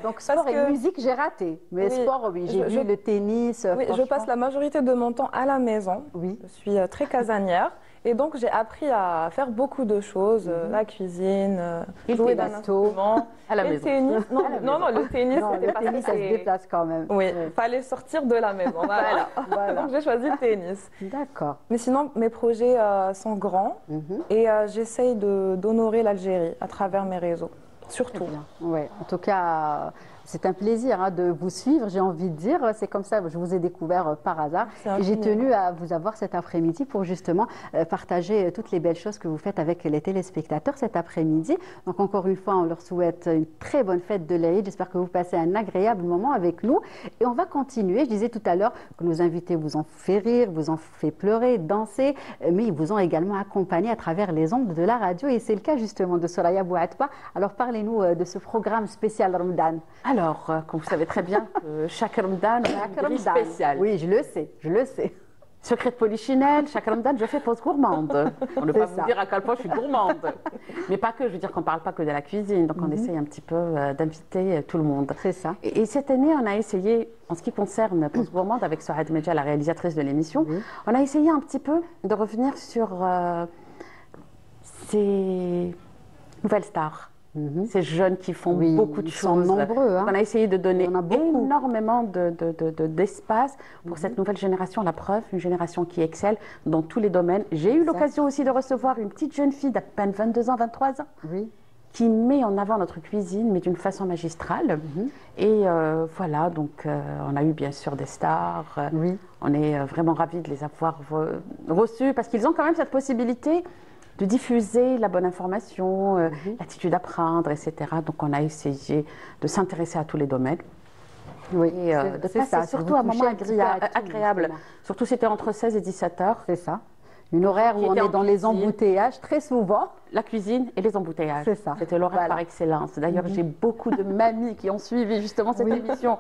Speaker 2: Donc sport et musique, j'ai raté. Mais sport, oui, j'ai vu le tennis.
Speaker 4: Oui, je passe la majorité de mon temps à la maison.
Speaker 2: Oui.
Speaker 4: Je suis très casanière. Et donc, j'ai appris à faire beaucoup de choses, la cuisine, jouer d'un instrument,
Speaker 13: à la maison.
Speaker 4: Le tennis. Non, le tennis,
Speaker 2: le tennis, ça se déplace quand même.
Speaker 4: Oui, il fallait sortir de la maison. Voilà. Donc, j'ai choisi le tennis.
Speaker 2: D'accord.
Speaker 4: Mais sinon, mes projets sont grands et j'essaye d'honorer l'Algérie à travers mes réseaux, surtout.
Speaker 2: Oui, en tout cas... C'est un plaisir de vous suivre, j'ai envie de dire. C'est comme ça, je vous ai découvert par hasard. Et j'ai tenu à vous avoir cet après-midi pour justement partager toutes les belles choses que vous faites avec les téléspectateurs cet après-midi. Donc encore une fois, on leur souhaite une très bonne fête de l'Aïd. J'espère que vous passez un agréable moment avec nous. Et on va continuer. Je disais tout à l'heure que nos invités vous ont fait rire, vous ont fait pleurer, danser, mais ils vous ont également accompagné à travers les ondes de la radio. Et c'est le cas justement de Soraya Bouatba. Alors parlez-nous de ce programme spécial Ramadan.
Speaker 13: Alors, comme vous savez très bien, chaque Ramadan a une grille spéciale.
Speaker 2: Oui, je le sais.
Speaker 13: Secret de Polichinelle, chaque Ramadan, je fais pause gourmande. On ne peut pas vous dire à quel point je suis gourmande. Mais pas que, je veux dire qu'on ne parle pas que de la cuisine. Donc, on essaye un petit peu d'inviter tout le monde.
Speaker 2: C'est ça.
Speaker 13: Et cette année, on a essayé, en ce qui concerne Pause gourmande, avec Sohad Medja, la réalisatrice de l'émission, on a essayé un petit peu de revenir sur ces nouvelles stars. Ces jeunes qui font beaucoup de choses.
Speaker 2: Ils sont nombreux.
Speaker 13: On a essayé de donner énormément d'espace pour cette nouvelle génération. La preuve, une génération qui excelle dans tous les domaines. J'ai eu l'occasion aussi de recevoir une petite jeune fille d'à peine 22 ans, 23 ans, qui met en avant notre cuisine, mais d'une façon magistrale. Et voilà, donc on a eu bien sûr des stars. On est vraiment ravis de les avoir reçus parce qu'ils ont quand même cette possibilité de diffuser la bonne information, l'attitude à prendre, etc. Donc, on a essayé de s'intéresser à tous les domaines.
Speaker 2: Oui,
Speaker 13: et de passer surtout un moment agréable. Surtout, c'était entre 16 et 17 heures.
Speaker 2: C'est ça. Une horaire où on est dans les embouteillages, très souvent.
Speaker 13: la cuisine et les embouteillages.
Speaker 2: C'est ça.
Speaker 13: C'était l'horaire par excellence. D'ailleurs, j'ai beaucoup de mamies qui ont suivi justement cette émission.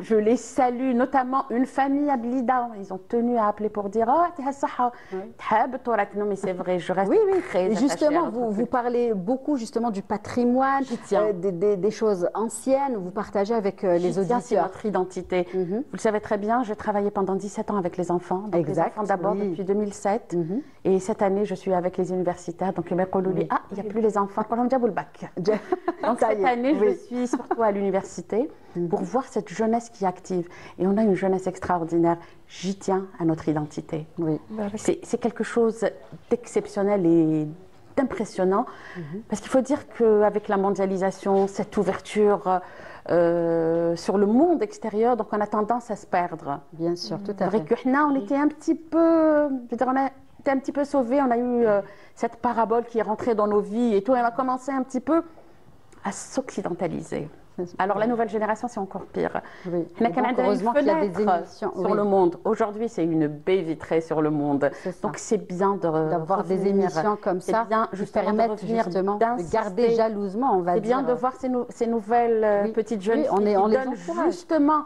Speaker 13: Je les salue, notamment une famille à Blida. Ils ont tenu à appeler pour dire « Oh, t'es saha, non mais c'est vrai, je reste très
Speaker 2: Et justement, vous parlez beaucoup justement du patrimoine, des choses anciennes, vous partagez avec les auditeurs.
Speaker 13: C'est notre identité. Vous le savez très bien, j'ai travaillé pendant 17 ans avec les enfants. Donc les enfants d'abord depuis 2007. Et cette année, je suis avec les universitaires. Donc, ils m'ont dit, ah, il n'y a plus les enfants. Donc, cette année, je suis surtout à l'université pour voir cette jeunesse qui est active. Et on a une jeunesse extraordinaire. J'y tiens à notre identité. C'est quelque chose d'exceptionnel et d'impressionnant. Parce qu'il faut dire qu'avec la mondialisation, cette ouverture sur le monde extérieur, donc on a tendance à se perdre.
Speaker 2: Bien sûr, tout à fait.
Speaker 13: C'est vrai que on était un petit peu, je veux dire, on a été un petit peu sauvés, on a eu cette parabole qui est rentrée dans nos vies et tout, et on a commencé un petit peu à s'occidentaliser. Alors la nouvelle génération, c'est encore pire.
Speaker 2: Oui.
Speaker 13: Heureusement qu'il y a des émissions sur le monde. Aujourd'hui, c'est une baie vitrée sur le monde. Donc c'est bien
Speaker 2: d'avoir des émissions comme ça qui permettent justement de garder jalousement, on va dire.
Speaker 13: C'est bien de voir ces nouvelles petites jeunes filles
Speaker 2: on
Speaker 13: qui
Speaker 2: les
Speaker 13: donnent
Speaker 2: encourage.
Speaker 13: justement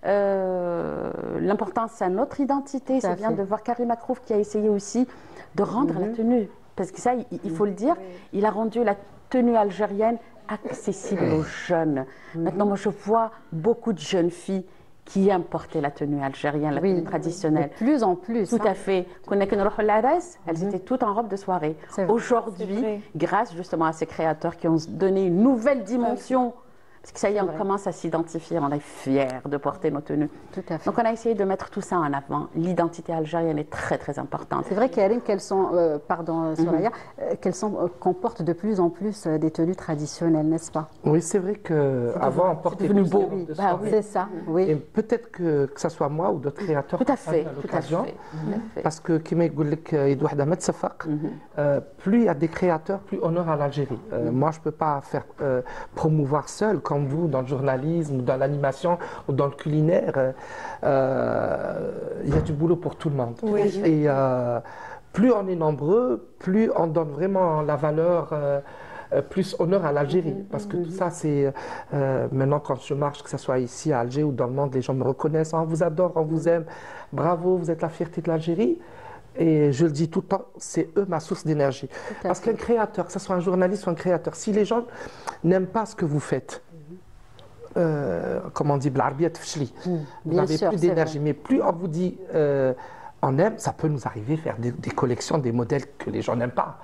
Speaker 13: l'importance à notre identité. C'est bien de voir Karim Akrouf qui a essayé aussi de rendre la tenue. Parce que ça, il faut le dire, il a rendu la tenue algérienne accessible aux jeunes. Maintenant, moi, je vois beaucoup de jeunes filles qui aiment porter la tenue algérienne, la tenue traditionnelle.
Speaker 2: De plus en plus.
Speaker 13: Tout à fait. Elles étaient toutes en robe de soirée. Aujourd'hui, grâce justement à ces créateurs qui ont donné une nouvelle dimension, parce que ça y est, on commence à s'identifier, on est fiers de porter nos tenues.
Speaker 2: Tout à fait.
Speaker 13: Donc on a essayé de mettre tout ça en avant. L'identité algérienne est très très importante.
Speaker 2: C'est vrai, Karim, Soraya, qu'on porte de plus en plus des tenues traditionnelles, n'est-ce pas?
Speaker 14: Oui, c'est vrai qu'avant on portait plus
Speaker 2: beau.
Speaker 14: de soirée.
Speaker 2: C'est ça, oui.
Speaker 14: Et peut-être que ce soit moi ou d'autres créateurs
Speaker 13: tout à fait,
Speaker 14: l'occasion, parce que plus il y a des créateurs, plus honneur à l'Algérie. Moi, je ne peux pas faire promouvoir seul, comme vous, dans le journalisme, ou dans l'animation, ou dans le culinaire. Il y a du boulot pour tout le monde.
Speaker 4: Oui.
Speaker 14: Et plus on est nombreux, plus on donne vraiment la valeur, plus honneur à l'Algérie. Parce que tout ça, c'est... maintenant, quand je marche, que ce soit ici, à Alger ou dans le monde, les gens me reconnaissent. On vous adore, on vous aime. Bravo, vous êtes la fierté de l'Algérie. Et je le dis tout le temps, c'est eux ma source d'énergie. Parce qu'un créateur, que ce soit un journaliste ou un créateur, si les gens n'aiment pas ce que vous faites, comme on dit, vous n'avez plus d'énergie. Mais plus on vous dit on aime, ça peut nous arriver faire des collections, des modèles que les gens n'aiment pas.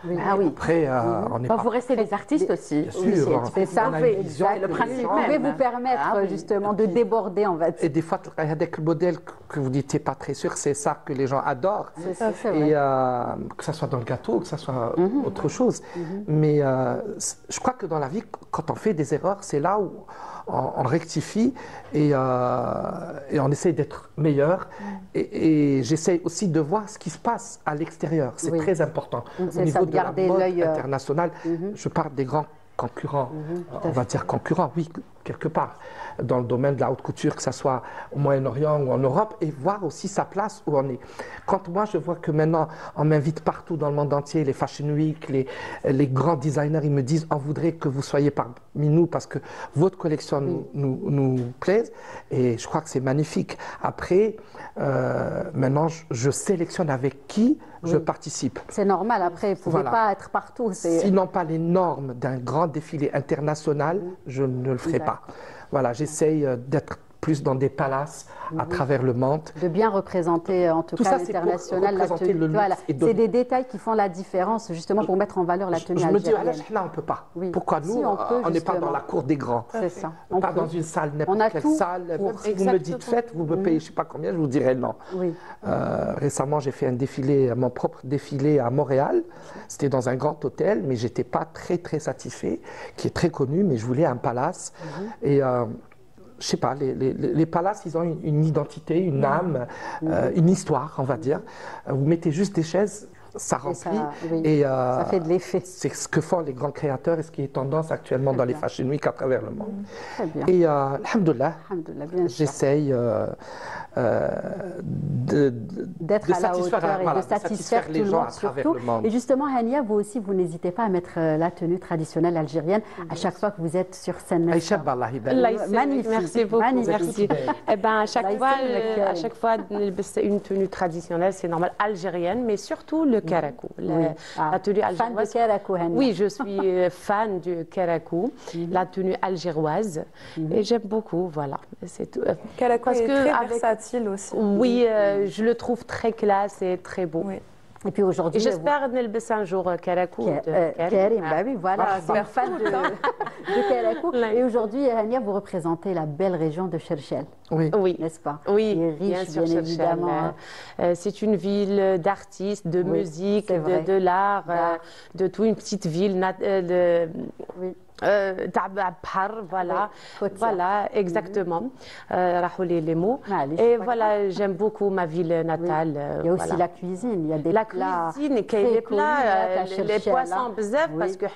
Speaker 14: Après, on n'est pas...
Speaker 13: Vous restez des artistes aussi.
Speaker 14: Bien sûr.
Speaker 2: C'est ça, le principe. Vous pouvez vous permettre justement de déborder, on va dire.
Speaker 14: Et des fois, avec le modèle que vous dites, pas très sûr, c'est ça que les gens adorent. Et que ce soit dans le gâteau, que ce soit autre chose. Mais je crois que dans la vie, quand on fait des erreurs, c'est là où on rectifie et on essaie d'être meilleur. Et j'essaie aussi de voir ce qui se passe à l'extérieur. C'est très important. Au niveau de la mode internationale, je parle des grands concurrents, on va dire concurrents, oui, quelque part, dans le domaine de la haute couture, que ce soit au Moyen-Orient ou en Europe, et voir aussi sa place où on est. Quand moi je vois que maintenant on m'invite partout dans le monde entier, les Fashion Week, les grands designers, ils me disent on voudrait que vous soyez parmi nous parce que votre collection nous plaise, et je crois que c'est magnifique. Après, maintenant je sélectionne avec qui je participe.
Speaker 2: C'est normal, après, vous ne pouvez pas être partout.
Speaker 14: Sinon pas les normes d'un grand défilé international, je ne le ferai pas. Voilà, j'essaye d'être plus dans des palaces à travers le monde.
Speaker 2: De bien représenter en tout cas l'international, la tenue. Voilà. C'est des détails qui font la différence justement pour mettre en valeur la tenue algérienne.
Speaker 14: Je me dis, là on ne peut pas. Pourquoi nous, on n'est pas dans la cour des grands?
Speaker 2: C'est ça.
Speaker 14: Pas dans une salle, n'importe quelle salle. Même si vous me dites faites, vous me payez je ne sais pas combien, je vous dirai non. Récemment, j'ai fait un défilé, mon propre défilé à Montréal. C'était dans un grand hôtel, mais je n'étais pas très satisfait, qui est très connu, mais je voulais un palace. Et je ne sais pas, les palaces, ils ont une identité, une âme, une histoire, on va dire. Vous mettez juste des chaises, ça remplit.
Speaker 2: Et ça fait de l'effet.
Speaker 14: C'est ce que font les grands créateurs et ce qui est tendance actuellement dans les Fashion Week à travers le monde.
Speaker 2: Très bien.
Speaker 14: Et alhamdoulilah, j'essaye
Speaker 2: d'être à la hauteur et de satisfaire tout le monde surtout. Et justement, Hania, vous aussi, vous n'hésitez pas à mettre la tenue traditionnelle algérienne à chaque fois que vous êtes sur scène.
Speaker 10: Magnifique. Merci beaucoup. Merci. Eh ben, à chaque fois, une tenue traditionnelle, c'est normal, algérienne, mais surtout le karakou. La tenue algéroise.
Speaker 2: Fan de karakou, Hania.
Speaker 10: Oui, je suis fan du karakou, la tenue algéroise, et j'aime beaucoup, voilà. C'est tout.
Speaker 4: Karakou est très versatile aussi.
Speaker 10: Oui, je le trouve très classe et très beau.
Speaker 2: Oui. Et puis aujourd'hui,
Speaker 10: j'espère nalbes un jour karakou.
Speaker 2: Karim, bah oui, voilà, c'est un fan de karakou. Et aujourd'hui, Hania, vous représentez la belle région de Cherchel.
Speaker 10: Oui,
Speaker 2: n'est-ce pas?
Speaker 10: Oui,
Speaker 2: bien sûr, bien évidemment.
Speaker 10: C'est une ville d'artistes, de musique, de l'art, de tout, une petite ville. Voilà, voilà, exactement. Les mots. Et voilà, j'aime beaucoup ma ville natale.
Speaker 2: Il y a aussi la cuisine, il y a des plats.
Speaker 10: Les plats, les poissons bzaf, parce que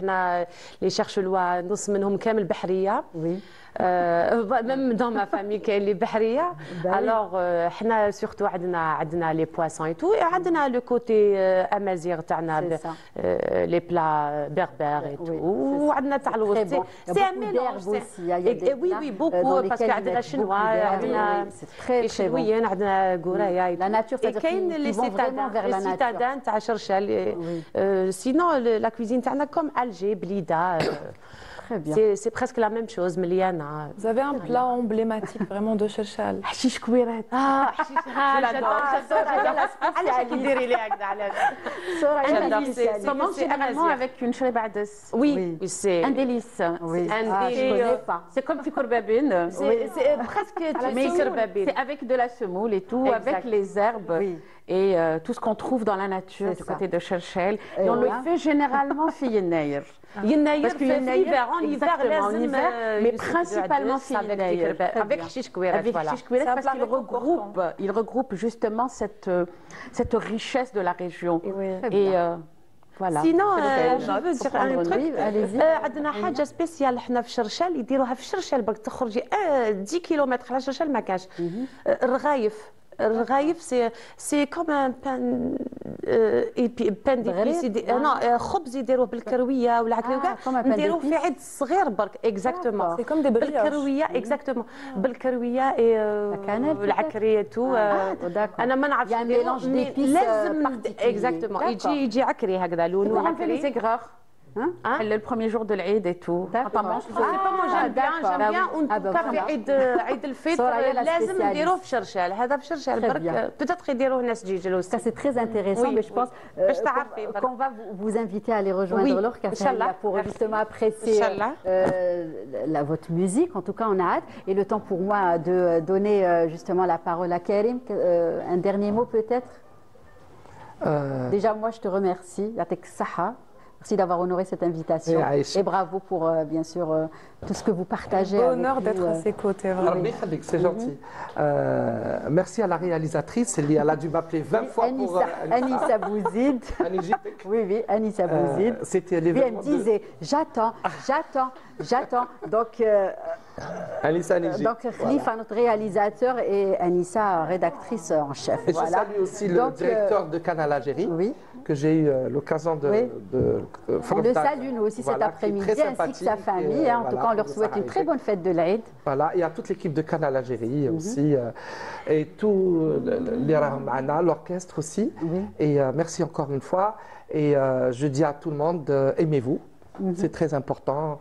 Speaker 10: les cherchelois, nous sommes كامل بحرية. Même dans ma famille qui est les bahriya, alors surtout عندنا les poissons et tout, et عندنا le côté amazigh تاعنا les plats berbères et tout, وعندنا تاع الوسط. C'est un mélange aussi. Oui, beaucoup, parce que عندنا chinois, عندنا chinois, عندنا غورايا.
Speaker 2: La nature, c'est-à-dire qu'ils vont vraiment vers la nature.
Speaker 10: Les citadins تاع Cherchel. Sinon, la cuisine تاعنا comme Alger, Blida. C'est presque la même chose, Meliana.
Speaker 4: Vous avez un plat emblématique vraiment de Cherchel.
Speaker 10: Hashish kouirat. Ah, j'adore.
Speaker 13: Ça mange généralement avec une shrebades.
Speaker 10: Oui, c'est
Speaker 13: un délice.
Speaker 2: Je connais pas.
Speaker 13: C'est comme fikorbabine.
Speaker 10: C'est presque
Speaker 13: c'est avec de la semoule et tout, avec les herbes. Et tout ce qu'on trouve dans la nature du côté de Cherchel. Et on le fait généralement في يناير.
Speaker 10: Parce que en hiver,
Speaker 13: mais principalement
Speaker 10: avec hashish kouirat.
Speaker 13: Parce qu'il regroupe justement cette richesse de la région. Et voilà.
Speaker 10: Sinon, je veux dire un truc. عندنا حاجة سبيسيال احنا في شرشال يديروها في شرشال باش تخرجي 10 كيلومتر على شرشال ما كاش الرغايف. الرغايف سي كوم ان بان ديبليسي خبز يديروه بالكرويه ولا هكا نديروه في عيد صغير برك اكزاكتومون
Speaker 4: سي كوم دي
Speaker 10: بالكرويه اكزاكتومون بالكرويه والعكريه تو انا ما نعرفش لازم اكزاكتومون يجي عكري هكذا لونه عكري
Speaker 13: le premier jour de l'Aïd et tout.
Speaker 10: j'aime bien ونتابع عيد الفطر لازم نديروه في شرشال هذا في شرشال برك peut-être يديروه ناس جيجل.
Speaker 2: Ça c'est très intéressant, mais je pense qu'on va vous inviter à aller rejoindre leur café pour justement apprécier votre musique. En tout cas, on a hâte. Et le temps pour moi de donner justement la parole à Karim. Un dernier mot peut-être. Déjà, moi, je te remercie. Yatek Saha. Merci d'avoir honoré cette invitation et bravo pour bien sûr tout ce que vous partagez.
Speaker 4: Honneur d'être à ses côtés.
Speaker 14: C'est gentil. Merci à la réalisatrice. Elle a dû m'appeler 20 fois pour
Speaker 2: Anissa Bouzid. Oui, Anissa Bouzid.
Speaker 14: C'était
Speaker 2: Elle
Speaker 14: l'événement.
Speaker 2: me disait j'attends. Donc Khalifa, notre réalisateur, et Anissa, rédactrice en chef.
Speaker 14: Et je salue aussi le directeur de Canal Algérie, que j'ai eu l'occasion de
Speaker 2: on le salue nous aussi cet après-midi, ainsi que sa famille. En tout cas, on leur souhaite une très bonne fête de l'Aïd.
Speaker 14: Voilà, et à toute l'équipe de Canal Algérie aussi, et tous les Rahmana, l'orchestre aussi. Et merci encore une fois. Et je dis à tout le monde, aimez-vous, c'est très important.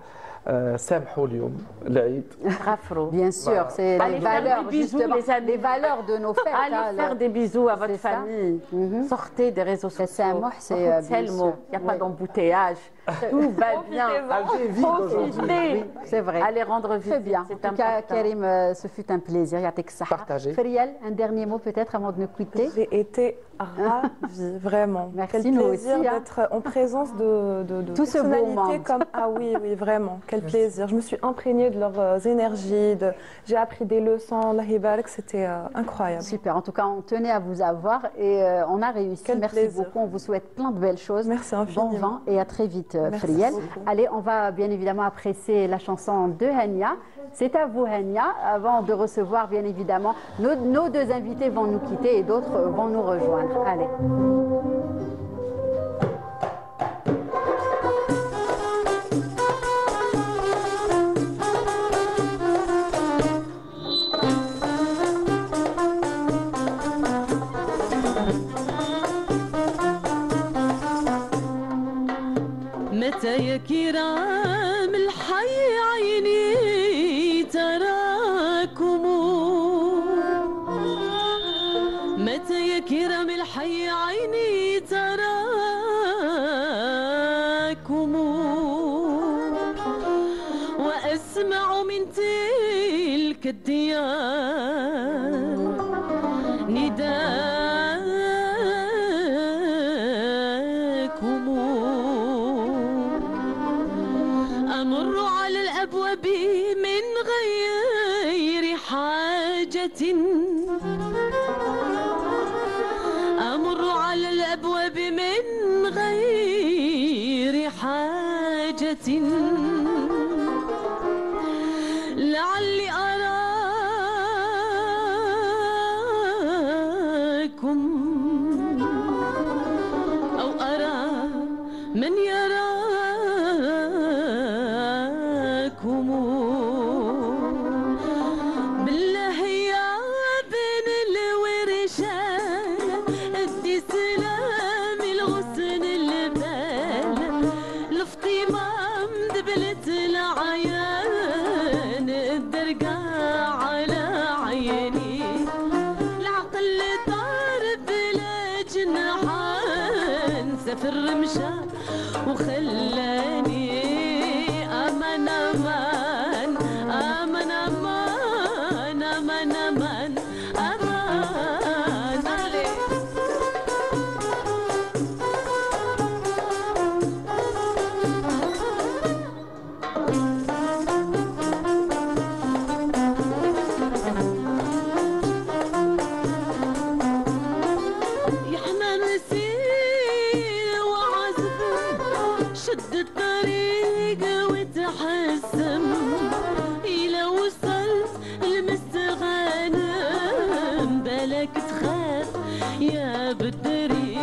Speaker 2: Bien sûr, c'est les valeurs, justement, les valeurs de nos fêtes.
Speaker 13: Allez faire des bisous à votre famille. Sortez des réseaux sociaux.
Speaker 2: C'est un mot, c'est
Speaker 13: le mot. Il n'y a pas d'embouteillage. Tout va bien.
Speaker 14: Alger est vide aujourd'hui.
Speaker 2: C'est vrai.
Speaker 13: Allez rendre visite.
Speaker 2: Très bien. En tout cas, Karim, ce fut un plaisir. Yatek Saha.
Speaker 14: Partagé.
Speaker 2: Feriel, un dernier mot peut-être avant de nous quitter.
Speaker 4: J'ai été ravie, vraiment.
Speaker 2: Merci,
Speaker 4: quel
Speaker 2: nous
Speaker 4: plaisir
Speaker 2: aussi,
Speaker 4: d'être en présence de
Speaker 2: tout ce beau monde.
Speaker 4: comme ah oui, oui, vraiment. Quel plaisir. Je me suis imprégnée de leurs énergies. J'ai appris des leçons. Allah Ibarak, c'était incroyable.
Speaker 2: Super. En tout cas, on tenait à vous avoir et on a réussi. Merci beaucoup. On vous souhaite plein de belles choses.
Speaker 4: Merci infiniment.
Speaker 2: Bon vent et à très vite, Friel. Allez, on va bien évidemment apprécier la chanson de Hania. C'est à vous, Hania. Avant de recevoir, bien évidemment, nos deux invités vont nous quitter et d'autres vont nous rejoindre. Allez.
Speaker 15: متى يا كرام الحي عيني تراكم متى يا كرام الحي عيني تراكم وأسمع من تلك الديار نداءكم أمر على الأبواب من غير حاجة أمر على الأبواب من غير حاجة لعلي أراكم أو أرى من يراكم بالله يا بن الورشان ادي سلام الغصن البال الافتمام دبلت العيان الدرقة على عيني العقل طار بلا جناحان سافر مشى وخلاني أمان أمان أمان أمان أمان أمان أمان عليك يا حنان سير وعزب شد الطريق وتحسم إلى وصلت المستغانم بالك تخاف يا بدري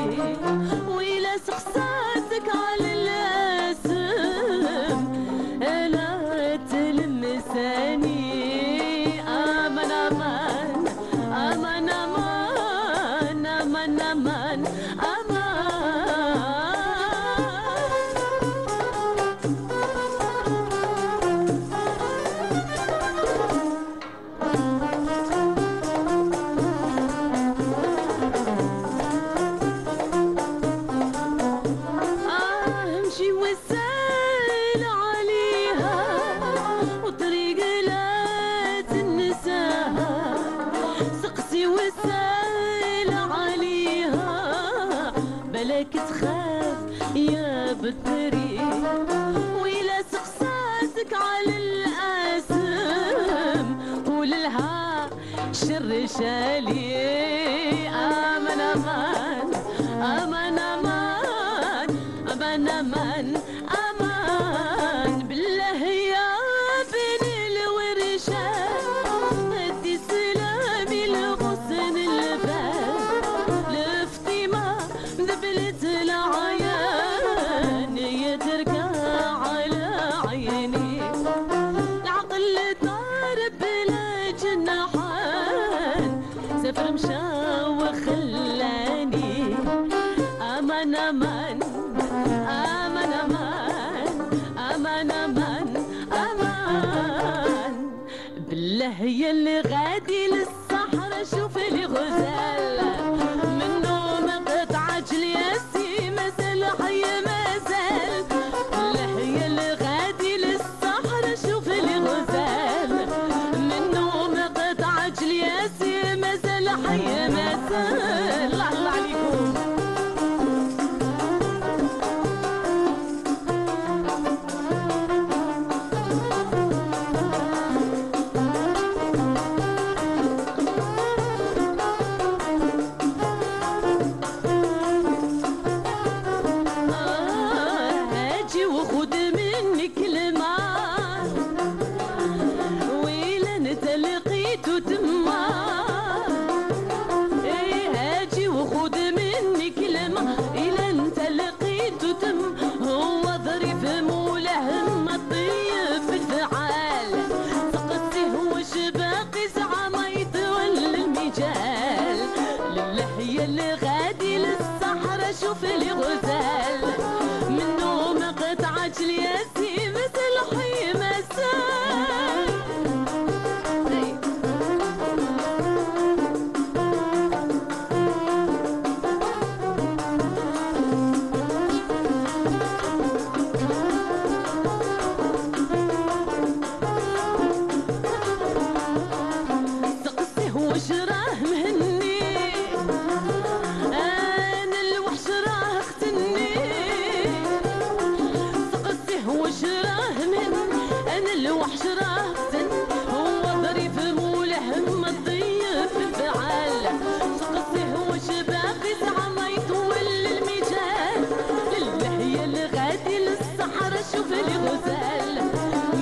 Speaker 15: وإلى سخساتك على الاسم ألا تلمساني أمان أمان أمان أمان أمان أمان أمان امشي وسائل عليها وطريق لا تنساها سقسي وسائل عليها بلاك تخاف يا بدري وإلى سقساتك على الاسم قوللها شر شالي امان امان امان امان امان امان امان بالله يا بن الورشان ادي سلامي الغصن البال الافتمام ذبلت العيان يتركى على عيني العقل طار بلا جناحان سافر مشى وخلاني أمان أمان أمان أمان أمان أمان بالله يا اللي غادي للصحراء شوف لي غزال منه مقطع جلياسي مازال حي مازال مني كلمة وإلا انت لقيتو تما ايه هاجي وخد مني كلمة إلا انت لقيتو تم هو ظريف مولهم الطيب الفعال تقصيه وش باقي ساعة ما يتولى المجال للحية اللي غادي للصحراء شوف لي غزال منه مقطعة الياسي مثل حي مسال تقصيه وش راه مهني انا الوحش راه اختني تقصيه وش راه مهني انا الوحش راه اختني هو ظريف مولهم الضيف الفعال تقصيه وش باقي ساعة ما يطول المجال للهي الغادي للصحراء شوف لي غزال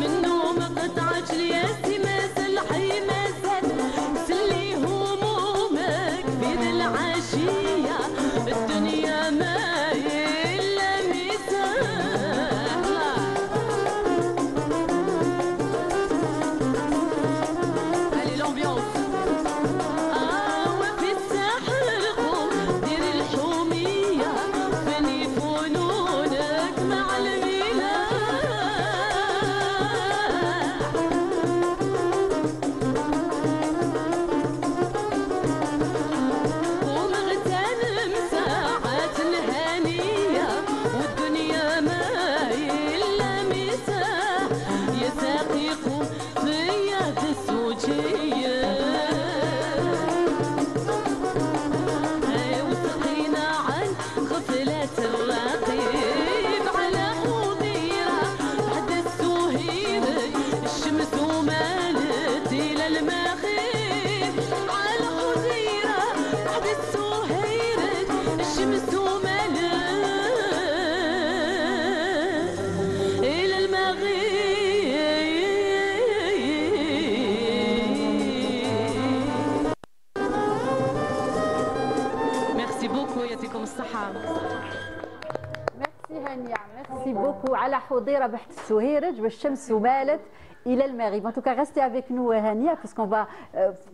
Speaker 15: منه مقطعة الياسي مازال حي مازال سلي همومك بين العشية الدنيا ما إلا ميزان allez l'ambiance وفي الساحل القوم دير الحومية بني فنونك مع الميلاد ومغتنم ساعات الهنية والدنيا ما إلا مساح يا ساقيكم فيا الزوجية وسقينا عن غفلة الرقيب على حضيرة بعد السهير الشمس ومالت إلى المغيب على حضيرة بعد السهير الشمس ومالت إلى المغيب ميرسي بوكو يعطيكم الصحة
Speaker 2: ميرسي هانيا ميرسي بوكو على حضيرة بحث السهيرج والشمس ومالت إلى المغرب. En tout cas, restez avec nous, Hania, puisqu'on va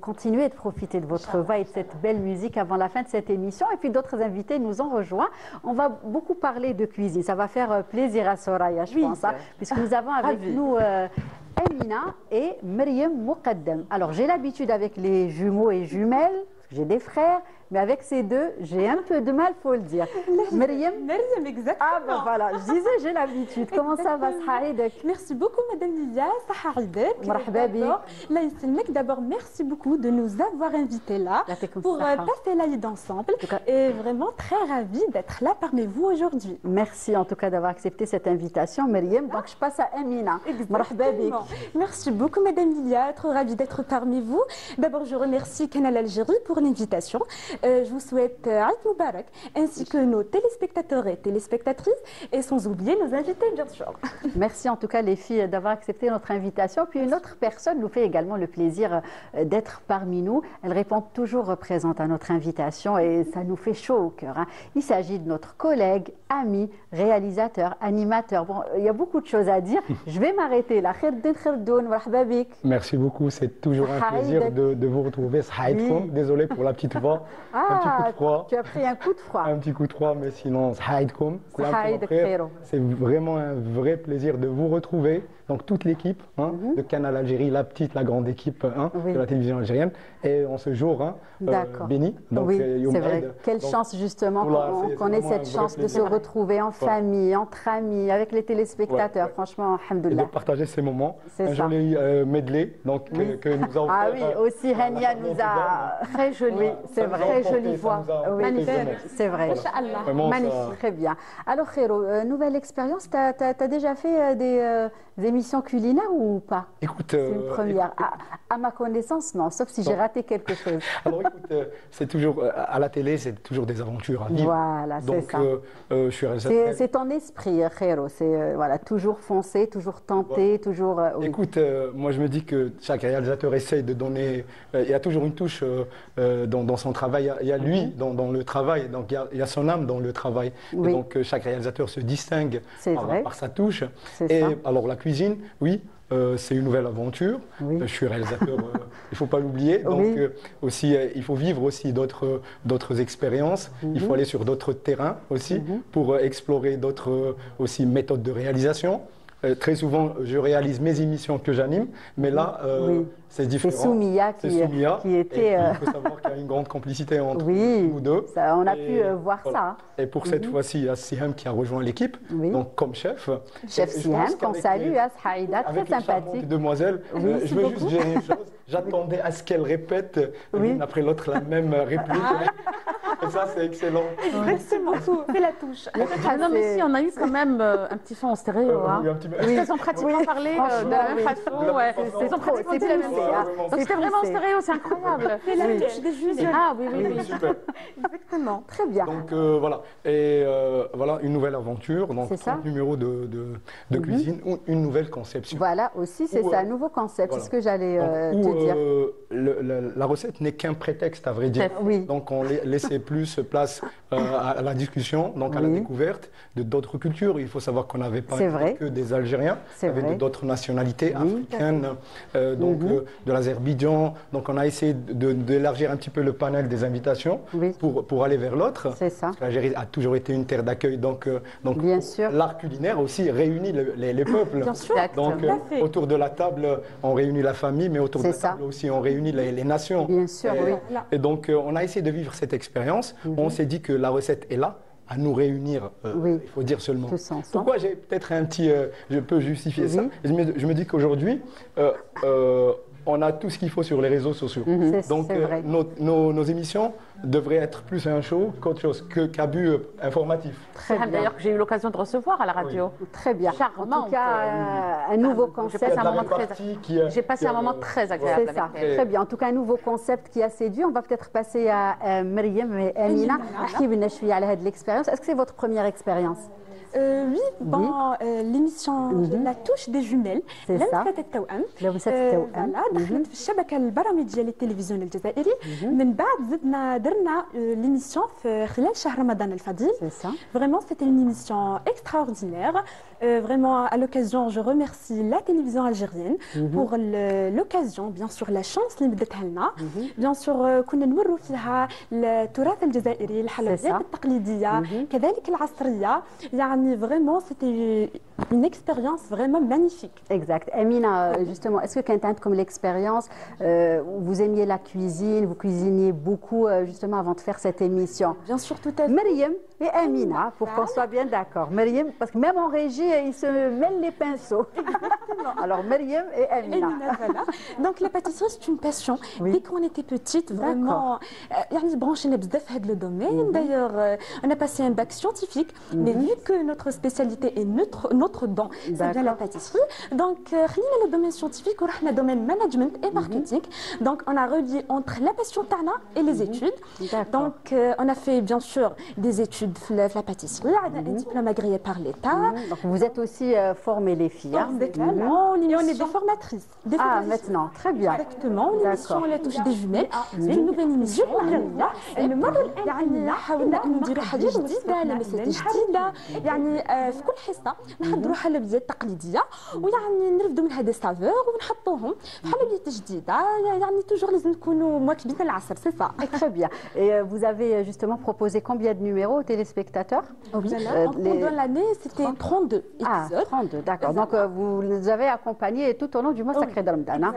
Speaker 2: continuer de profiter de votre voix et de cette belle musique avant la fin de cette émission. Et puis d'autres invités nous ont rejoints. On va beaucoup parler de cuisine. Ça va faire plaisir à Soraya, je pense, hein, puisque nous avons avec nous Amina et Myriam Moukaddem. Alors, j'ai l'habitude avec les jumeaux et jumelles, j'ai des frères, mais avec ces deux, j'ai un peu de mal, faut le dire. Myriam,
Speaker 16: exactement.
Speaker 2: Ah ben voilà, je disais, j'ai l'habitude. Comment ça va, Saïdek?
Speaker 16: Merci beaucoup, Madame Lilia, Saïdek.
Speaker 2: Marhaba bik.
Speaker 16: Là, d'abord, merci beaucoup de nous avoir invités là pour passer l'Aïd ensemble. Et vraiment très ravie d'être là parmi vous aujourd'hui.
Speaker 2: Merci en tout cas d'avoir accepté cette invitation, Myriam. Donc je passe à Amina. Marhaba bik.
Speaker 16: Merci beaucoup, Madame Lilia, trop ravie d'être parmi vous. D'abord, je remercie Canal Algérie pour l'invitation. Je vous souhaite Aïd Moubarak, ainsi que nos téléspectateurs et téléspectatrices, et sans oublier nos invités, bien sûr.
Speaker 2: Merci en tout cas les filles d'avoir accepté notre invitation. Puis une autre personne nous fait également le plaisir d'être parmi nous. Elle répond toujours présente à notre invitation et ça nous fait chaud au cœur, hein. Il s'agit de notre collègue, ami, réalisateur, animateur. Bon, il y a beaucoup de choses à dire. Je vais m'arrêter là.
Speaker 17: Merci beaucoup, c'est toujours un plaisir de vous retrouver. Oui. Désolé pour la petite voix. Un petit coup de froid.
Speaker 2: Tu as pris un coup de froid.
Speaker 17: Un petit coup de froid, mais sinon, c'est vraiment un vrai plaisir de vous retrouver. Donc toute l'équipe de Canal Algérie, la petite, la grande équipe de la télévision algérienne. Et en ce jour béni.
Speaker 2: Donc, oui, c'est vrai. Quelle chance justement qu'on ait cette chance de se retrouver en famille, entre amis, avec les téléspectateurs. Franchement, alhamdoulilah.
Speaker 17: Et de partager ces moments. Un joli medley donc, que nous avons
Speaker 2: fait. Ah oui, aussi Hania nous a... Très joli, c'est vrai. très jolie voix. Magnifique, c'est vrai. Magnifique, très bien. Alors, Khairo, nouvelle expérience, tu as déjà fait des émissions culinaires ou pas?
Speaker 17: Écoute,
Speaker 2: c'est une première. À ma connaissance, non, sauf si j'ai raté quelque chose.
Speaker 17: Alors, écoute, c'est toujours, à la télé, c'est toujours des aventures à vivre.
Speaker 2: Voilà, c'est ça.
Speaker 17: Donc, je suis réalisateur.
Speaker 2: C'est ton esprit, Khairo. C'est voilà, toujours foncer, toujours tenter, toujours. Oui.
Speaker 17: Écoute, moi, je me dis que chaque réalisateur essaye de donner. Il y a toujours une touche dans son travail. Il y a lui dans le travail. Donc, il y a son âme dans le travail.
Speaker 2: Oui.
Speaker 17: Et donc, chaque réalisateur se distingue par sa touche.
Speaker 2: Et
Speaker 17: alors, la cuisine, oui. C'est une nouvelle aventure.
Speaker 2: Oui.
Speaker 17: Je suis réalisateur, il ne faut pas l'oublier. Donc aussi, il faut vivre aussi d'autres expériences. Il faut aller sur d'autres terrains aussi pour explorer d'autres aussi méthodes de réalisation. Très souvent, je réalise mes émissions que j'anime, mais là, c'est différent.
Speaker 2: C'est Soumia qui était...
Speaker 17: Il faut savoir qu'il y a une grande complicité entre nous deux.
Speaker 2: Ça, on a pu voir ça.
Speaker 17: Et pour cette fois-ci, il y a Siham qui a rejoint l'équipe, donc comme chef.
Speaker 2: Chef Siham, qu'on salue, Saïda, très sympathique.
Speaker 17: Demoiselle, je veux juste dire une chose. J'attendais à ce qu'elle répète l'une après l'autre la même réplique. Et ça, c'est excellent.
Speaker 16: Merci beaucoup. C'est la touche.
Speaker 13: Non, mais si, on a eu quand même un petit son en stéréo. Ils ont pratiquement parlé de la même façon. Ils ont pratiquement dit la même chose. Donc c'était vraiment en stéréo, c'est incroyable.
Speaker 16: C'est la touche des juges.
Speaker 13: Ah oui.
Speaker 17: Super.
Speaker 16: Exactement.
Speaker 2: Très bien.
Speaker 17: Donc voilà. Et voilà, une nouvelle aventure. Donc, un numéro de cuisine ou une nouvelle conception.
Speaker 2: Voilà, aussi, c'est ça, un nouveau concept. C'est ce que j'allais te dire.
Speaker 17: La recette n'est qu'un prétexte, à vrai dire. Donc, on laissait plus place à la discussion, donc à la découverte de d'autres cultures. Il faut savoir qu'on n'avait pas que des Algériens, il y avait d'autres nationalités africaines, donc de l'Azerbaïdjan. Donc, on a essayé d'élargir un petit peu le panel des invitations pour aller vers l'autre.
Speaker 2: C'est ça.
Speaker 17: L'Algérie a toujours été une terre d'accueil, donc
Speaker 2: bien sûr.
Speaker 17: L'art culinaire aussi réunit les peuples.
Speaker 2: Bien sûr.
Speaker 17: Donc, autour de la table, on réunit la famille, mais autour de la table aussi, on réunit les nations.
Speaker 2: Bien sûr,
Speaker 17: Et donc, on a essayé de vivre cette expérience. On s'est dit que la recette est là, à nous réunir, il faut dire seulement. Pourquoi j'ai peut-être un petit... je peux justifier ça. Je me dis qu'aujourd'hui, on a tout ce qu'il faut sur les réseaux sociaux. Donc, nos émissions devraient être plus un show qu'autre chose, qu'un but informatif.
Speaker 13: Très bien. D'ailleurs, que j'ai eu l'occasion de recevoir à la radio.
Speaker 2: Très bien.
Speaker 13: Charmant.
Speaker 2: En tout cas, un nouveau concept.
Speaker 13: J'ai passé un moment très agréable.
Speaker 2: C'est ça. Très bien. En tout cas, un nouveau concept qui a séduit. On va peut-être passer à Myriam et Amina. L'expérience. Est-ce que c'est votre première expérience?
Speaker 16: Oui, bon, l'émission La touche des jumelles لمسة التوأم فوالا دخلت في الشبكة البرامج ديال التلفزيون الجزائري من بعد زدنا درنا l'émission في خلال شهر رمضان الفضيل vraiment c'était une émission extraordinaire vraiment à l'occasion je remercie la télévision algérienne pour l'occasion bien sûr la chance اللي بدتها لنا bien sûr كنا نوروا فيها التراث الجزائري الحلويات التقليدية كذلك العصرية يعني vraiment, c'était une expérience vraiment magnifique.
Speaker 2: Exact. Amina, justement, est-ce que quand comme l'expérience, vous aimiez la cuisine, vous cuisiniez beaucoup justement avant de faire cette émission?
Speaker 16: Bien sûr, tout à fait.
Speaker 2: Myriam et Amina, pour qu'on soit bien d'accord. Myriam, parce que même en régie, ils se mêlent les pinceaux. Alors, Myriam et Amina.
Speaker 16: Voilà. Donc, la pâtisserie, c'est une passion. Dès qu'on était petite, vraiment, يعني branchée بزاف هذا le domaine. D'ailleurs, on a passé un bac scientifique, mais vu que notre spécialité est notre don, c'est bien la pâtisserie. Donc, خلينا le domaine scientifique ورحنا domaine management et marketing. Donc, on a relié entre la passion تاعنا et les études. Donc, on a fait bien sûr des études la pâtisserie, un diplôme agréé par l'État.
Speaker 2: Donc, vous êtes aussi formées les filles.
Speaker 16: Exactement. Et on est des formatrices.
Speaker 2: Maintenant, très bien.
Speaker 16: Exactement. L'émission La touche des jumelles, c'est une nouvelle émission. المرة الآن حاولنا أن نديروا حاجة جديدة لمسات جديدة يعني في كل حصة نحضروا حلويات تقليدية ويعني نرفدوا منها دي سافور ونحطوهم في حلويات جديدة يعني توجور لازم نكونوا مواكبين العصر سي سا.
Speaker 2: Très bien. Et vous avez justement proposé combien de numéros aux téléspectateurs?
Speaker 16: Oui, pendant l'année, c'était 32 épisodes.
Speaker 2: 32, d'accord. Donc vous avez avez accompagné tout au long du mois sacré de Ramadan. Hein.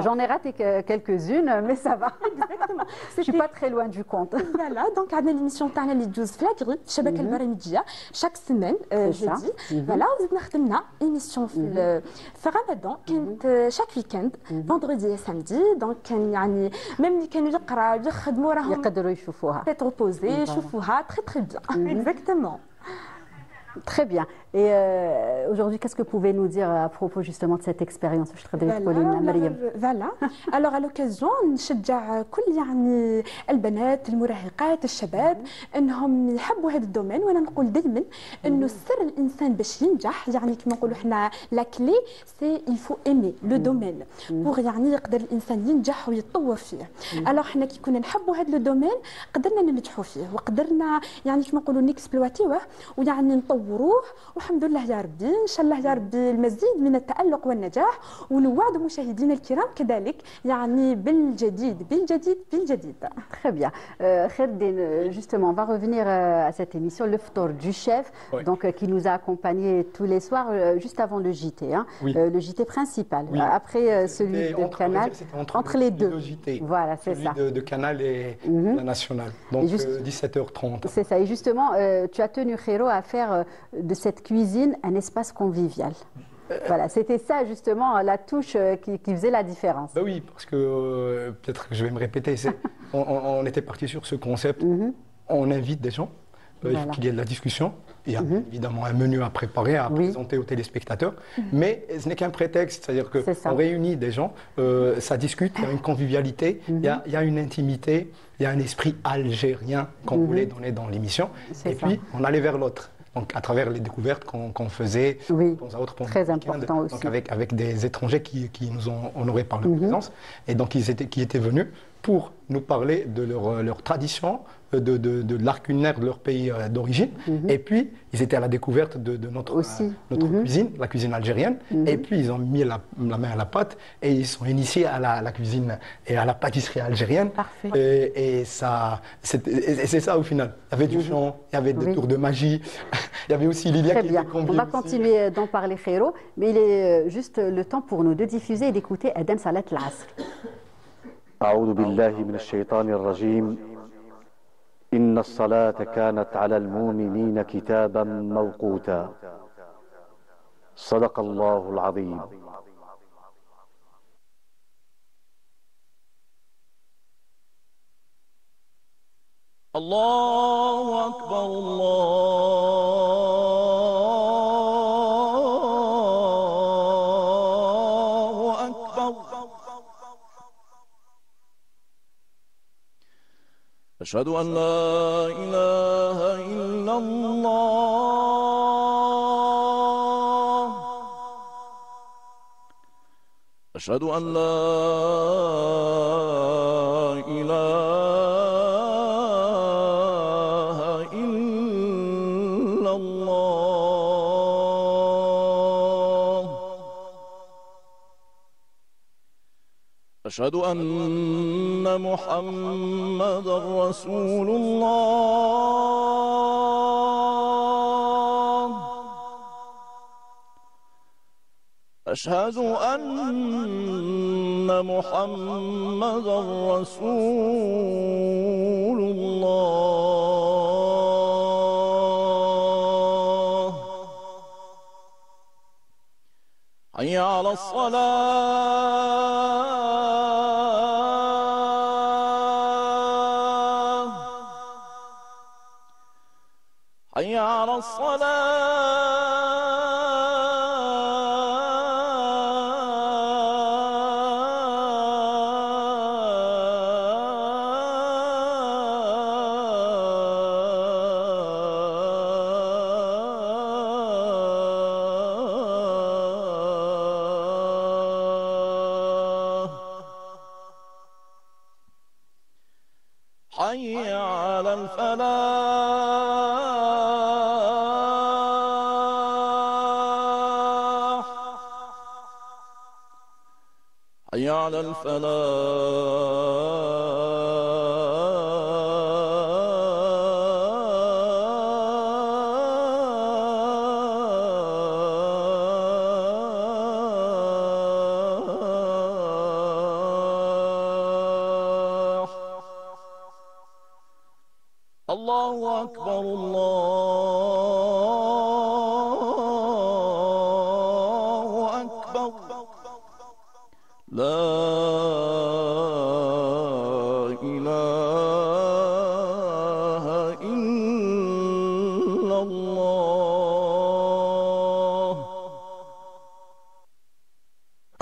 Speaker 2: J'en ai raté quelques-unes, mais ça va.
Speaker 16: Exactement.
Speaker 2: Je suis pas très loin du compte.
Speaker 16: Voilà, donc on a l'émission تاعنا اللي تجوز في لاكري في الشبكه البرامجيه chaque semaine jeudi. Voilà, وزدنا خدمنا émission في رمضان كانت chaque week-end vendredi et samedi. Donc كان يعني même اللي كانوا يقراوا يخدموا راهم
Speaker 2: يقدروا يشوفوها.
Speaker 16: Peut-être reposer, يشوفوها très très bien. Exactement.
Speaker 2: Très bien. Et aujourd'hui, qu'est-ce que vous pouvez nous dire à propos justement de cette expérience?
Speaker 16: Voilà. Alors à l'occasion نشجع كل يعني البنات المراهقات الشباب انهم يحبوا هذا الدومين. وانا نقول دائما انه سر الانسان باش ينجح يعني كما نقولوا احنا لا كلي سي il faut aimer le domaine pour يعني يقدر الانسان ينجح ويتطور فيه. alors احنا كي كنا نحبوا هذا الدومين قدرنا ننجحوا فيه وقدرنا يعني كما نقولوا نكسبلواتيوه ويعني نطوروه والحمد لله يا ربي. ان شاء الله يا ربي المزيد من التألق والنجاح ونوعد مشاهدينا الكرام كذلك يعني بالجديد بالجديد بالجديد.
Speaker 2: Très bien. Kherdin, justement, on va revenir à cette émission, le Ftour du chef, donc qui nous a accompagnés tous les soirs, juste avant le JT, hein, le JT principal. Après celui de Canal, entre les deux. Voilà, c'est ça.
Speaker 17: Celui de Canal et la nationale. Donc 17h30.
Speaker 2: C'est ça. Et justement, tu as tenu Khero à faire de cette cuisine un espace convivial. Voilà, c'était ça justement la touche qui faisait la différence.
Speaker 17: Ben oui, parce que peut-être que je vais me répéter, on était parti sur ce concept, on invite des gens, il faut qu'il y ait de la discussion, il y a évidemment un menu à préparer, à présenter aux téléspectateurs, mais ce n'est qu'un prétexte, c'est-à-dire qu'on réunit des gens, ça discute, il y a une convivialité, il y a une intimité, il y a un esprit algérien qu'on voulait donner dans l'émission, et puis on allait vers l'autre. Donc, à travers les découvertes qu'on faisait,
Speaker 2: très important aussi.
Speaker 17: Donc avec des étrangers qui nous ont honorés par leur présence, et donc qui étaient venus pour nous parler de leur tradition, de l'art culinaire de leur pays d'origine. Et puis, ils étaient à la découverte de notre cuisine, la cuisine algérienne. Et puis, ils ont mis la main à la pâte et ils sont initiés à la cuisine et à la pâtisserie algérienne.
Speaker 2: Parfait.
Speaker 17: Et c'est ça au final. Il y avait du chant, il y avait des tours de magie, il y avait aussi Lilia qui était conviée.
Speaker 2: On va continuer d'en parler, Khero, mais il est juste le temps pour nous de diffuser et d'écouter Adam Salat L'Asr.
Speaker 18: أعوذ بالله من الشيطان الرجيم إن الصلاة كانت على المؤمنين كتابا موقوتا صدق الله العظيم.
Speaker 19: الله أكبر الله أكبر أشهد أن لا إله إلا الله أشهد أن لا إله إلا الله أشهد أن محمدًا رسول الله أشهد أن محمدًا رسول الله حي على الصلاة حي على الصلاة حي على الفلاح حي على الفلاح الله أكبر الله أكبر لا إله إلا الله.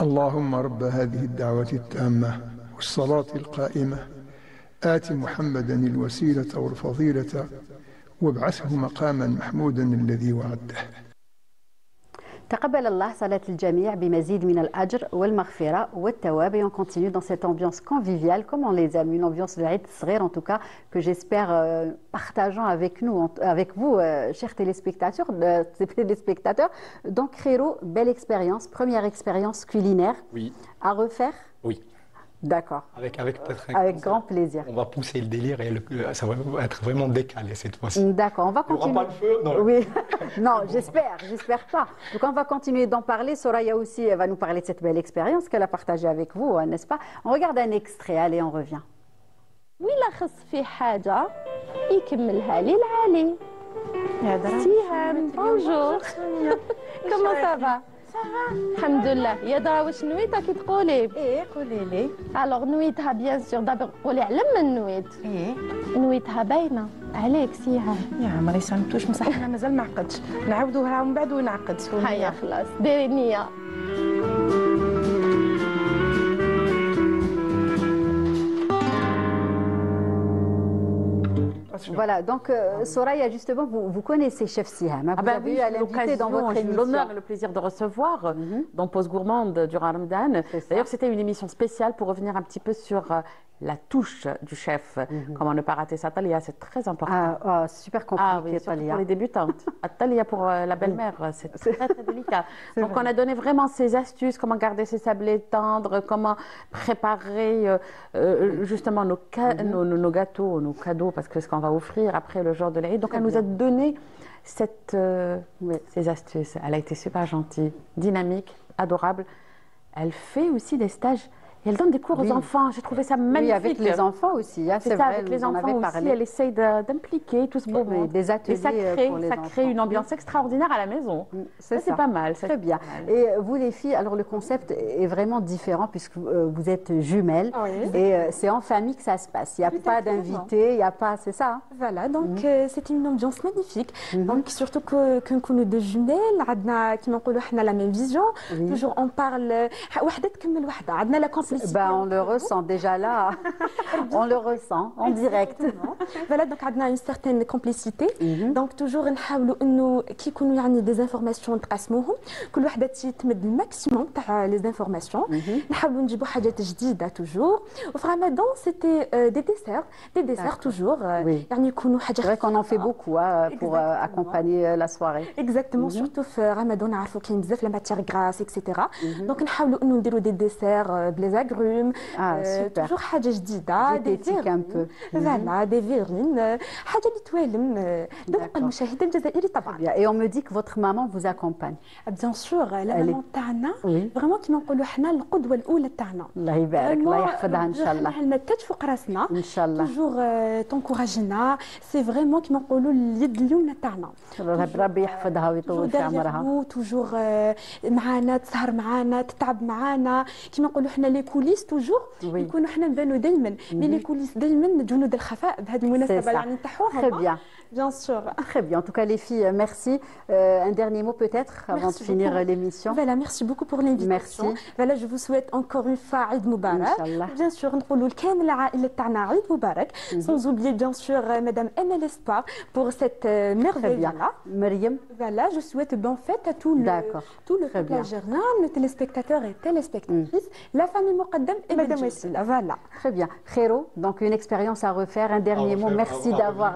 Speaker 20: اللهم رب هذه الدعوة التامة والصلاة القائمة آت محمدا الوسيلة والفضيلة وابعثه مقاما محمودا الذي وعده.
Speaker 2: تقبل الله صلاة الجميع بمزيد من الأجر والمغفرة والتواب. Et on continue dans cette ambiance conviviale comme on les aime, une ambiance de Eid Sghir en tout cas que j'espère partageant avec nous, avec vous, chers téléspectateurs. Donc Khero, belle expérience, première expérience culinaire.
Speaker 17: Oui.
Speaker 2: À refaire.
Speaker 17: Oui.
Speaker 2: D'accord.
Speaker 17: Avec
Speaker 2: grand plaisir.
Speaker 17: On va pousser le délire et ça va être vraiment décalé cette fois-ci.
Speaker 2: D'accord, on va continuer.
Speaker 17: Il n'y aura pas le feu? Non.
Speaker 2: Oui, non, j'espère pas. Donc on va continuer d'en parler. Soraya aussi va nous parler de cette belle expérience qu'elle a partagée avec vous, n'est-ce pas? On regarde un extrait, allez, on revient.
Speaker 21: ولا خص في حاجة يكملها لي العالي. سيهام بونجور. كومون سافا؟ الحمد لله. يا درا واش نويتها كي تقولي؟
Speaker 22: ايه قولي لي.
Speaker 21: الوغ نويتها بيان سور دابا قولي على من نويت.
Speaker 22: ايه
Speaker 21: نويتها باينه عليك سيها.
Speaker 22: يا عمري سامتوش بصح انا مازال ما عقدتش، نعاودوها من بعد ونعقد.
Speaker 21: هيا خلاص ديري نيه.
Speaker 2: Voilà, donc Soraya, justement, vous connaissez Chef Siham. Vous avez eu à l'inviter dans votre émission.
Speaker 13: J'ai l'honneur et le plaisir de recevoir dans Pause Gourmande durant Ramadan. D'ailleurs, c'était une émission spéciale pour revenir un petit peu sur la touche du chef. Comment ne pas rater sa talia, c'est très important.
Speaker 2: Super compliqué,
Speaker 13: oui, surtout pour les débutantes. Talia pour la belle-mère, c'est très très délicat. Donc on a donné vraiment ces astuces, comment garder ses sablés tendres, comment préparer justement nos gâteaux, nos cadeaux, parce que ce qu'on va offrir après le jour de l'Aïd. Donc elle nous a donné ces astuces. Elle a été super gentille, dynamique, adorable. Elle fait aussi des stages. Et elle donne des cours aux enfants. J'ai trouvé ça magnifique.
Speaker 2: Oui, avec les enfants aussi. Hein,
Speaker 13: c'est ça, vrai, avec les enfants aussi. Elle essaye d'impliquer tout ce beau monde.
Speaker 2: Des ateliers pour les enfants.
Speaker 13: Ça crée une ambiance extraordinaire à la maison. C'est pas mal.
Speaker 2: Très bien. Et vous les filles, alors le concept est vraiment différent puisque vous êtes jumelles. Et c'est en famille que ça se passe. Il n'y a pas d'invités, il n'y a pas... C'est ça.
Speaker 16: Voilà, donc c'est une ambiance magnifique. Donc surtout que nous deux jumelles, on a la même vision. Toujours on parle...
Speaker 2: on le ressent déjà là, on le ressent en direct.
Speaker 16: Voilà, donc on a une certaine complicité. Donc toujours on qui connaît des informations تقاسموهم كل وحده تمد الماكسيموم تاع les informations. نحاولوا نجيبوا حاجات جديده toujours. وفي رمضان c'était des desserts toujours. يعني يكونوا حاجه.
Speaker 2: C'est vrai qu'on en fait beaucoup pour accompagner la soirée.
Speaker 16: Exactement, surtout في رمضان نعرفوا كاين بزاف لا ماتيغ غراس etc. Donc نحاولوا انه نديروا des desserts les agrumes, toujours حاجة جديدة,
Speaker 2: diététique un peu.
Speaker 16: Voilà, des verrines, حاجة اللي توالم ذوق المشاهد الجزائري طبعا.
Speaker 2: Et on me dit que votre maman vous accompagne.
Speaker 16: Bien sûr, la maman تاعنا vraiment كيما نقولوا حنا القدوة الأولى تاعنا.
Speaker 2: الله يبارك، الله يحفظها إن شاء الله.
Speaker 16: حنا التاج فوق راسنا.
Speaker 2: إن شاء الله.
Speaker 16: toujours تنكوراجينا، سي فريمون كيما نقولوا اليد اليمنى تاعنا.
Speaker 2: ربي يحفظها ويطول في عمرها.
Speaker 16: toujours معانا، تسهر معانا، تتعب معانا، كيما نقولوا حنا لي كوليس توجور يكونوا حنا نبانوا دائما مي لي كوليس دائما جنود الخفاء بهذه المناسبه يعني نتاعهم.
Speaker 2: Très bien.
Speaker 16: Bien sûr.
Speaker 2: Très bien. En tout cas, les filles, merci. Un dernier mot peut-être avant de finir l'émission.
Speaker 16: Voilà, merci beaucoup pour l'invitation.
Speaker 2: Merci.
Speaker 16: Voilà, je vous souhaite encore une fois Eid Moubarak. Bien sûr, نقولوا لكامل العائلة تاعنا Eid Moubarak. Sans oublier bien sûr Madame Emma Espoir pour cette merveille-là.
Speaker 2: Mariam.
Speaker 16: Voilà, je souhaite bonne fête à tout le peuple algérien, les téléspectateurs et téléspectatrices, la famille Moqaddam et Madame Wassila. Voilà.
Speaker 2: Très bien. Khero, donc une expérience à refaire. Un dernier mot. Merci d'avoir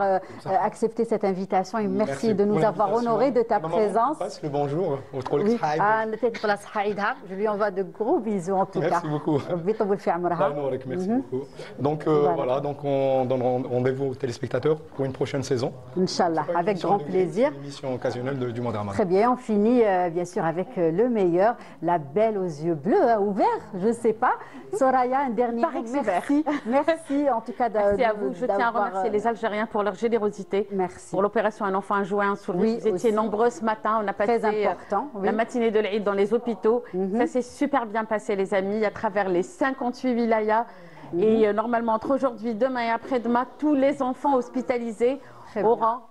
Speaker 2: accepté accepté cette invitation et merci de nous avoir honorés de ta présence.
Speaker 17: Passe le bonjour.
Speaker 2: Oui. Je lui envoie de gros bisous en tout cas.
Speaker 17: Merci beaucoup. Merci beaucoup. Donc voilà, donc on donne rendez-vous aux téléspectateurs pour une prochaine saison.
Speaker 2: Inch'Allah, avec grand plaisir.
Speaker 17: Une émission occasionnelle du mois de Ramadan.
Speaker 2: Très bien, on finit bien sûr avec le meilleur, la belle aux yeux bleus, ouverts, je ne sais pas. Soraya, un dernier mot. Merci. Merci en tout cas
Speaker 13: merci à vous. Je tiens à remercier les Algériens pour leur générosité.
Speaker 2: Merci.
Speaker 13: Pour l'opération Un enfant, un jouet, un sourire.
Speaker 2: Oui,
Speaker 13: vous étiez nombreux ce matin. On a passé la matinée de l'Aïd dans les hôpitaux. Ça s'est super bien passé, les amis, à travers les 58 wilayas. Et normalement, entre aujourd'hui, demain et après-demain, tous les enfants hospitalisés auront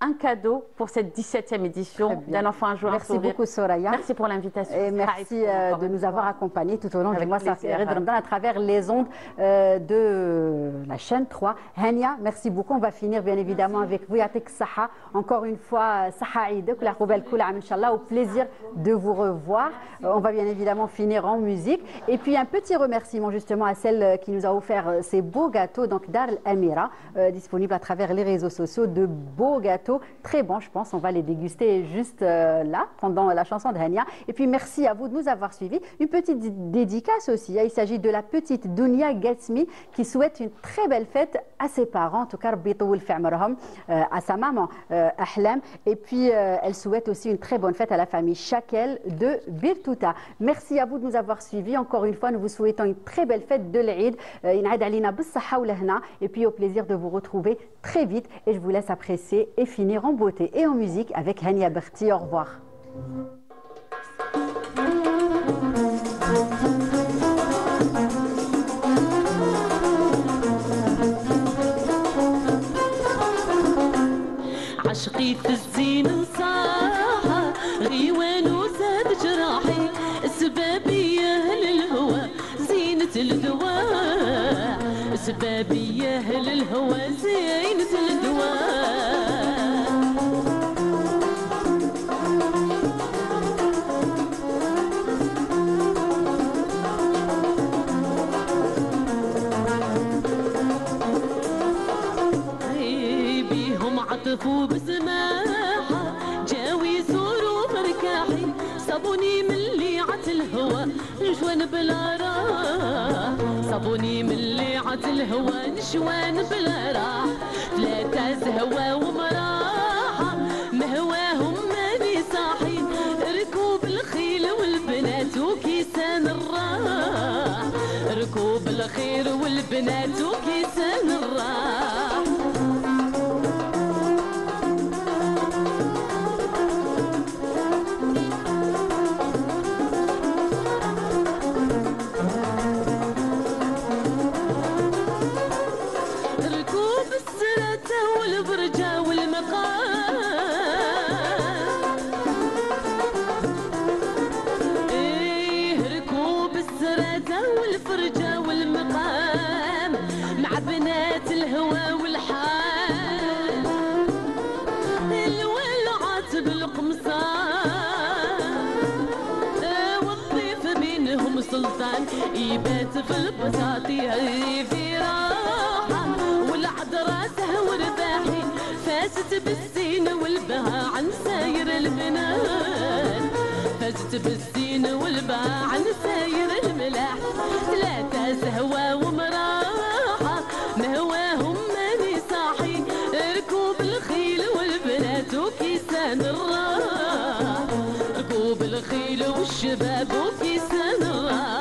Speaker 13: un cadeau pour cette 17e édition d'Un enfant, un jouet, un sourire.
Speaker 2: Merci beaucoup, Soraya.
Speaker 13: Merci pour l'invitation.
Speaker 2: Et merci de nous avoir accompagnés tout au long du mois sacré de Ramadan à travers les ondes de la chaîne 3. Hania, merci beaucoup. On va finir bien évidemment avec vous. Yatek Saha. Encore une fois, Saha Eidek, la Roubel Koulam, Inch'Allah. Au plaisir de vous revoir. On va bien évidemment finir en musique. Et puis un petit remerciement justement à celle qui nous a offert ces beaux gâteaux. Donc Dar Amira, disponible à travers les réseaux sociaux. De beaux gâteaux. Très bon, je pense. On va les déguster juste là, pendant la chanson de Hania. Et puis, merci à vous de nous avoir suivis. Une petite dédicace aussi. Il s'agit de la petite Dounia Gatsmi qui souhaite une très belle fête à ses parents, en tout cas, à sa maman, Ahlam. Et puis, elle souhaite aussi une très bonne fête à la famille Chakel de Birtouta. Merci à vous de nous avoir suivis. Encore une fois, nous vous souhaitons une très belle fête de l'Eid. Et puis, au plaisir de vous retrouver très vite. Et je vous laisse apprécier et finir en beauté et en musique avec Hania Berti. Au revoir.
Speaker 15: عشقي في الزين نصاحة غيوان وزاد جراحي سبابية للهوى زينة الدواء سبابية للهوى زينة الدواء عطفوا بسماحة جاوي يزوروا مركاحي صابوني من ليعة الهوى نشوان بلا راح صابوني من ليعة الهوى نشوان بلا راح ثلاثة زهوة ومراحة مهواهم ماني صاحي ركوب الخيل والبنات وكيسان الراح ركوب الخيل والبنات وكيسان الراح والبرجة والمقام ايه ركوب السرادة والفرجة والمقام مع بنات الهوى والحال الولعات بالقمصان والضيف بينهم سلطان يبات في البساطي في راحة والعذراء ورباحي فازت بالزين والبهاء عن ساير البنات فازت بالزين والبهاء عن ساير الملاح ثلاثة زهوة ومراحة مهواهم ماني صاحي ركوب الخيل والبنات وكيسان الراح ركوب الخيل والشباب وكيسان الراح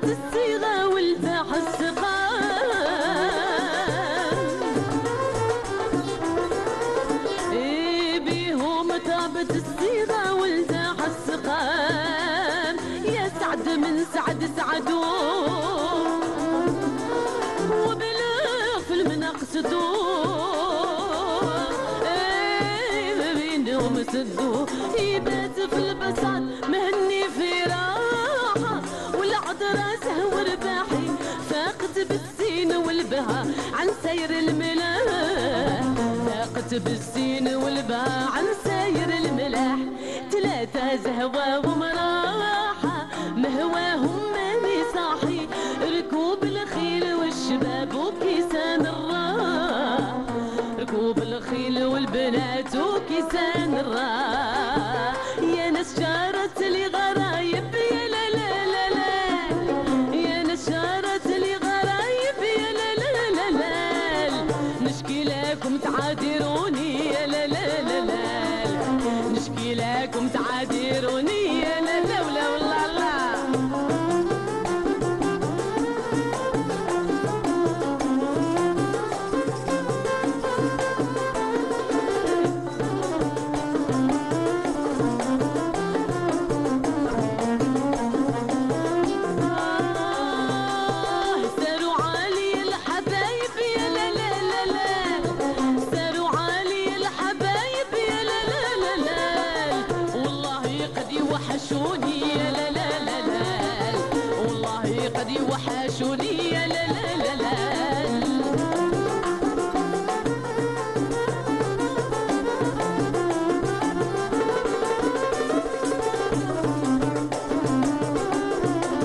Speaker 15: الصيغة والباع السقام إيه بيهم طابت الصيغة والباع السقام يا سعد من سعد سعدو وبلغ في المنقصدو إيه بينهم سدو يبات في البساط مهني في راحة والعذراء ورباحي فاقت بالزين والبهاء عن سير الملاح فاقت كاتب الزين والباع ساير الملاح 3 زهوة ومراحة مهواهم ماني صاحي ركوب الخيل والشباب وكيسان الراح ركوب الخيل والبناية